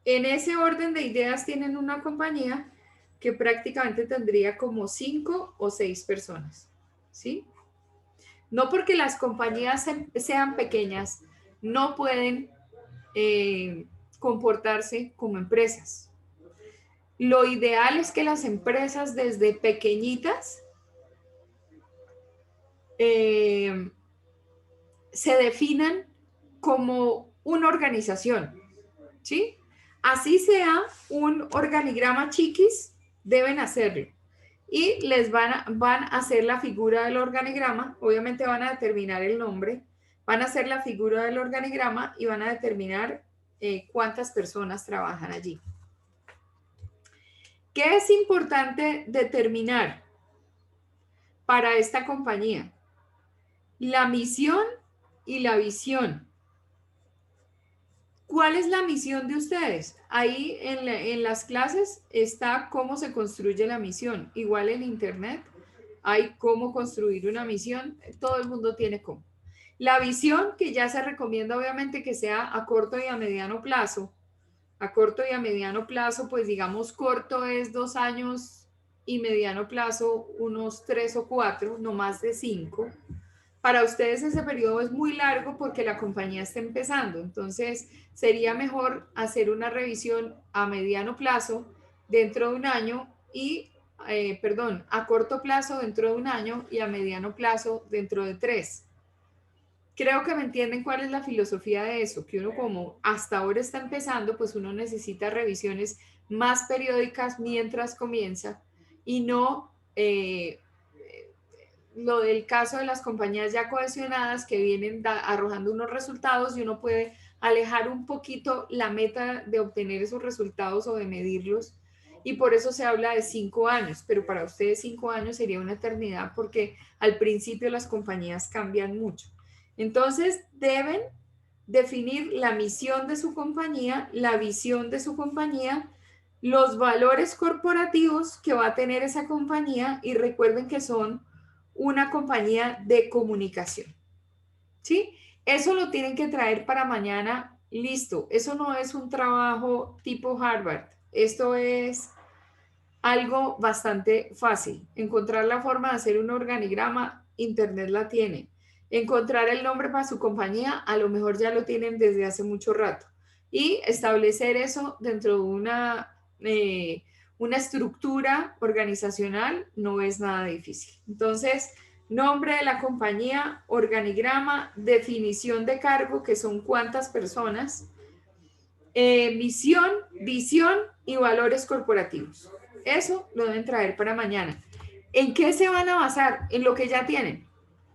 [SPEAKER 2] En ese orden de ideas tienen una compañía que prácticamente tendría como 5 o 6 personas, ¿sí? No porque las compañías sean pequeñas, no pueden comportarse como empresas. Lo ideal es que las empresas desde pequeñitas se definan como una organización, ¿sí? Así sea un organigrama chiquis, deben hacerlo. Y les van a hacer la figura del organigrama, obviamente van a determinar el nombre, van a hacer la figura del organigrama y van a determinar cuántas personas trabajan allí. ¿Qué es importante determinar para esta compañía? La misión y la visión. ¿Cuál es la misión de ustedes? Ahí en las clases está cómo se construye la misión. Igual en internet hay cómo construir una misión. Todo el mundo tiene cómo. La visión, que ya se recomienda obviamente que sea a corto y a mediano plazo. A corto y a mediano plazo, pues digamos corto es 2 años y mediano plazo unos 3 o 4, no más de 5. Para ustedes ese periodo es muy largo porque la compañía está empezando, entonces sería mejor hacer una revisión a mediano plazo dentro de un año y, a corto plazo dentro de un año y a mediano plazo dentro de 3. Creo que me entienden cuál es la filosofía de eso, que uno como hasta ahora está empezando, pues uno necesita revisiones más periódicas mientras comienza y no lo del caso de las compañías ya cohesionadas que vienen arrojando unos resultados y uno puede alejar un poquito la meta de obtener esos resultados o de medirlos. Y por eso se habla de 5 años, pero para ustedes 5 años sería una eternidad porque al principio las compañías cambian mucho. Entonces deben definir la misión de su compañía, la visión de su compañía, los valores corporativos que va a tener esa compañía y recuerden que son una compañía de comunicación, ¿sí? Eso lo tienen que traer para mañana, listo. Eso no es un trabajo tipo Harvard. Esto es algo bastante fácil. Encontrar la forma de hacer un organigrama, Internet la tiene. Encontrar el nombre para su compañía, a lo mejor ya lo tienen desde hace mucho rato. Y establecer eso dentro de una estructura organizacional no es nada difícil. Entonces, nombre de la compañía, organigrama, definición de cargo, que son cuántas personas, misión, visión y valores corporativos. Eso lo deben traer para mañana. ¿En qué se van a basar? En lo que ya tienen.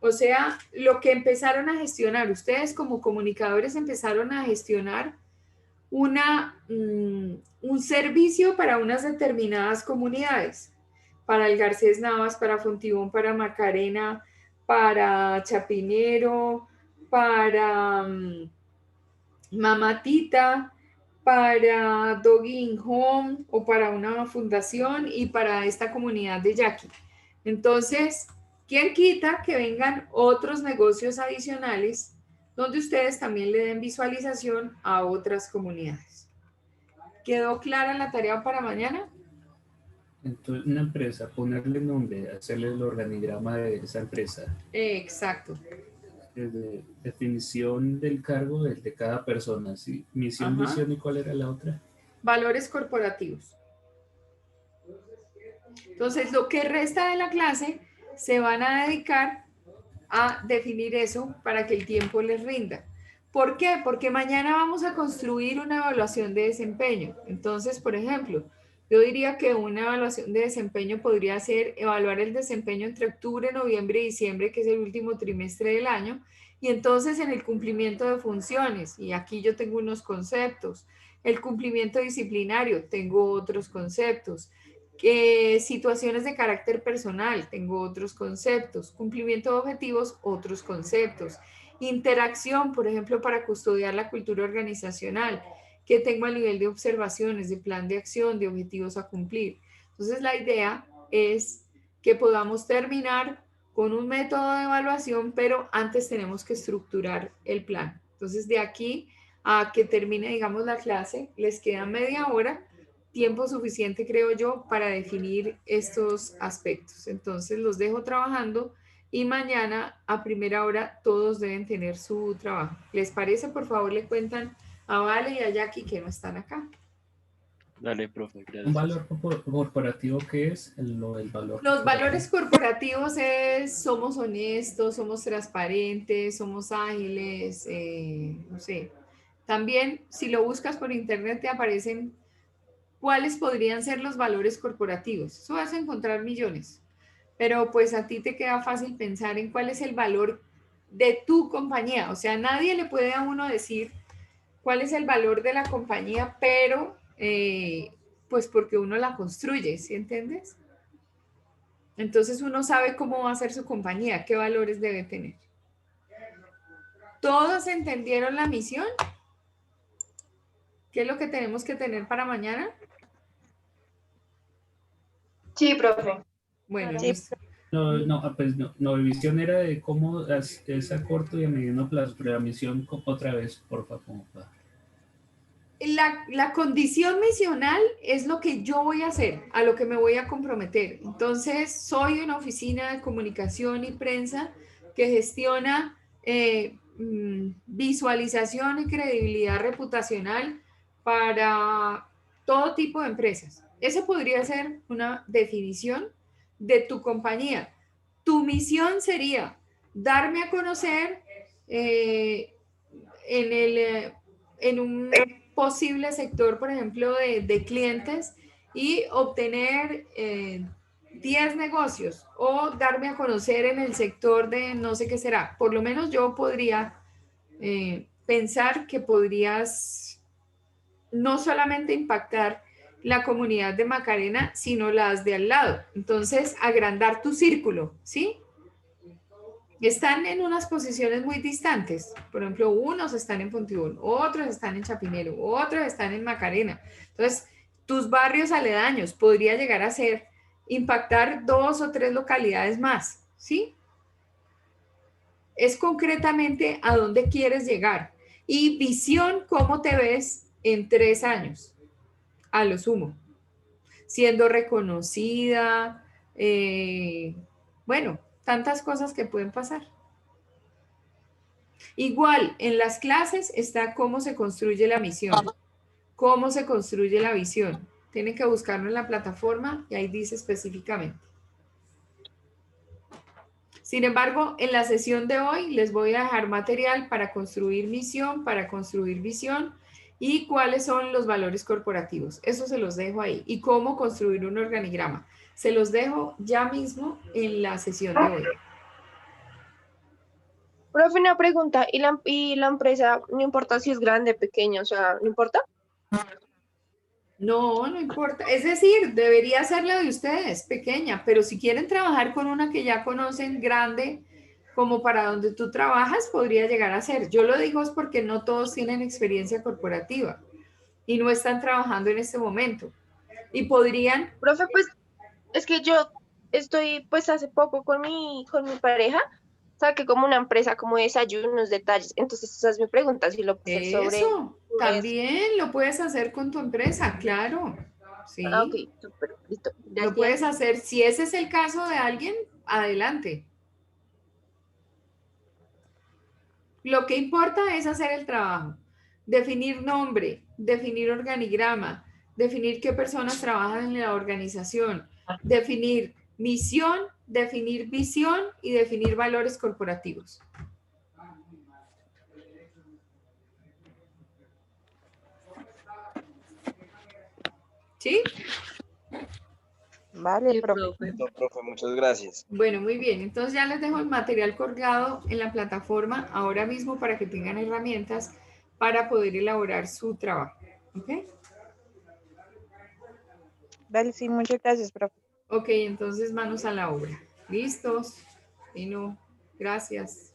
[SPEAKER 2] O sea, lo que empezaron a gestionar. Ustedes como comunicadores empezaron a gestionar un servicio para unas determinadas comunidades. Para el Garcés Navas, para Fontibón, para Macarena, para Chapinero, para Mamatita, para Dogging Home o para una fundación y para esta comunidad de Yaqui. Entonces, ¿quién quita que vengan otros negocios adicionales donde ustedes también le den visualización a otras comunidades? ¿Quedó clara la tarea para mañana?
[SPEAKER 7] Entonces, una empresa, ponerle nombre, hacerle el organigrama de esa empresa.
[SPEAKER 2] Exacto.
[SPEAKER 7] Definición del cargo de cada persona, ¿sí? Misión,
[SPEAKER 2] Ajá.
[SPEAKER 7] visión, ¿y cuál era la otra?
[SPEAKER 2] Valores corporativos. Entonces, lo que resta de la clase se van a dedicar a definir eso para que el tiempo les rinda. ¿Por qué? Porque mañana vamos a construir una evaluación de desempeño. Entonces, por ejemplo, yo diría que una evaluación de desempeño podría ser evaluar el desempeño entre octubre, noviembre y diciembre, que es el último trimestre del año, y entonces en el cumplimiento de funciones, y aquí yo tengo unos conceptos, el cumplimiento disciplinario, tengo otros conceptos, situaciones de carácter personal, tengo otros conceptos, cumplimiento de objetivos, otros conceptos, interacción, por ejemplo, para custodiar la cultura organizacional, que tengo a nivel de observaciones, de plan de acción, de objetivos a cumplir. Entonces, la idea es que podamos terminar con un método de evaluación, pero antes tenemos que estructurar el plan. Entonces, de aquí a que termine, digamos, la clase, les queda media hora, tiempo suficiente, creo yo, para definir estos aspectos. Entonces, los dejo trabajando y mañana a primera hora todos deben tener su trabajo. ¿Les parece? Por favor, le cuentan a Vale y a Jackie que no están acá.
[SPEAKER 3] Dale, profe, gracias.
[SPEAKER 7] ¿Un valor corporativo qué es? El valor
[SPEAKER 2] Los valores corporativos es somos honestos, somos transparentes, somos ágiles, no sé. También, si lo buscas por internet, te aparecen cuáles podrían ser los valores corporativos. Eso vas a encontrar millones. Pero pues a ti te queda fácil pensar en cuál es el valor de tu compañía. O sea, nadie le puede a uno decir cuál es el valor de la compañía, pero pues porque uno la construye, ¿sí entiendes? Entonces uno sabe cómo va a ser su compañía, qué valores debe tener. ¿Todos entendieron la misión? ¿Qué es lo que tenemos que tener para mañana?
[SPEAKER 5] Sí, profe.
[SPEAKER 2] Bueno,
[SPEAKER 4] Sí.
[SPEAKER 2] listo.
[SPEAKER 7] No, mi visión era de cómo es a corto y a mediano plazo, pero la misión otra vez, por favor.
[SPEAKER 2] La condición misional es lo que yo voy a hacer, a lo que me voy a comprometer. Entonces, soy una oficina de comunicación y prensa que gestiona visualización y credibilidad reputacional para todo tipo de empresas. Esa podría ser una definición de tu compañía. Tu misión sería darme a conocer en un posible sector, por ejemplo, de clientes y obtener 10 negocios o darme a conocer en el sector de no sé qué será. Por lo menos yo podría pensar que podrías no solamente impactar la comunidad de Macarena, sino las de al lado. Entonces, agrandar tu círculo, ¿sí? Están en unas posiciones muy distantes. Por ejemplo, unos están en Fontibón, otros están en Chapinero, otros están en Macarena. Entonces, tus barrios aledaños podría llegar a ser impactar 2 o 3 localidades más, ¿sí? Es concretamente a dónde quieres llegar. Y visión, ¿cómo te ves en 3 años? A lo sumo. Siendo reconocida, bueno, tantas cosas que pueden pasar. Igual, en las clases está cómo se construye la misión, cómo se construye la visión. Tienen que buscarlo en la plataforma y ahí dice específicamente. Sin embargo, en la sesión de hoy les voy a dejar material para construir misión, para construir visión y cuáles son los valores corporativos. Eso se los dejo ahí. Y cómo construir un organigrama. Se los dejo ya mismo en la sesión de hoy.
[SPEAKER 5] Profe, una pregunta. ¿Y la empresa, no importa si es grande, pequeña, o sea, no importa?
[SPEAKER 2] No, no importa. Es decir, debería ser la de ustedes, pequeña, pero si quieren trabajar con una que ya conocen grande, como para donde tú trabajas, podría llegar a ser. Yo lo digo es porque no todos tienen experiencia corporativa y no están trabajando en este momento. Y podrían...
[SPEAKER 5] Profe, pues es que yo estoy, pues hace poco con mi pareja, saqué como una empresa como de desayunos, detalles. Entonces, esa es mi pregunta, si lo puedo hacer sobre
[SPEAKER 2] Eso, también lo puedes hacer con tu empresa, claro. Sí,
[SPEAKER 5] Ah, ok, súper, listo.
[SPEAKER 2] lo
[SPEAKER 5] Gracias.
[SPEAKER 2] puedes hacer. Si ese es el caso de alguien, adelante. Lo que importa es hacer el trabajo, definir nombre, definir organigrama, definir qué personas trabajan en la organización, definir Misión, definir visión y definir valores corporativos. ¿Sí?
[SPEAKER 4] Vale,
[SPEAKER 6] Sí,
[SPEAKER 4] profe.
[SPEAKER 6] profe.
[SPEAKER 3] No, profe, muchas gracias.
[SPEAKER 2] Bueno, muy bien. Entonces ya les dejo el material colgado en la plataforma ahora mismo para que tengan herramientas para poder elaborar su trabajo. ¿Ok?
[SPEAKER 4] Vale, sí, muchas gracias, profe.
[SPEAKER 2] Ok, entonces manos a la obra. ¿Listos? Y no, gracias.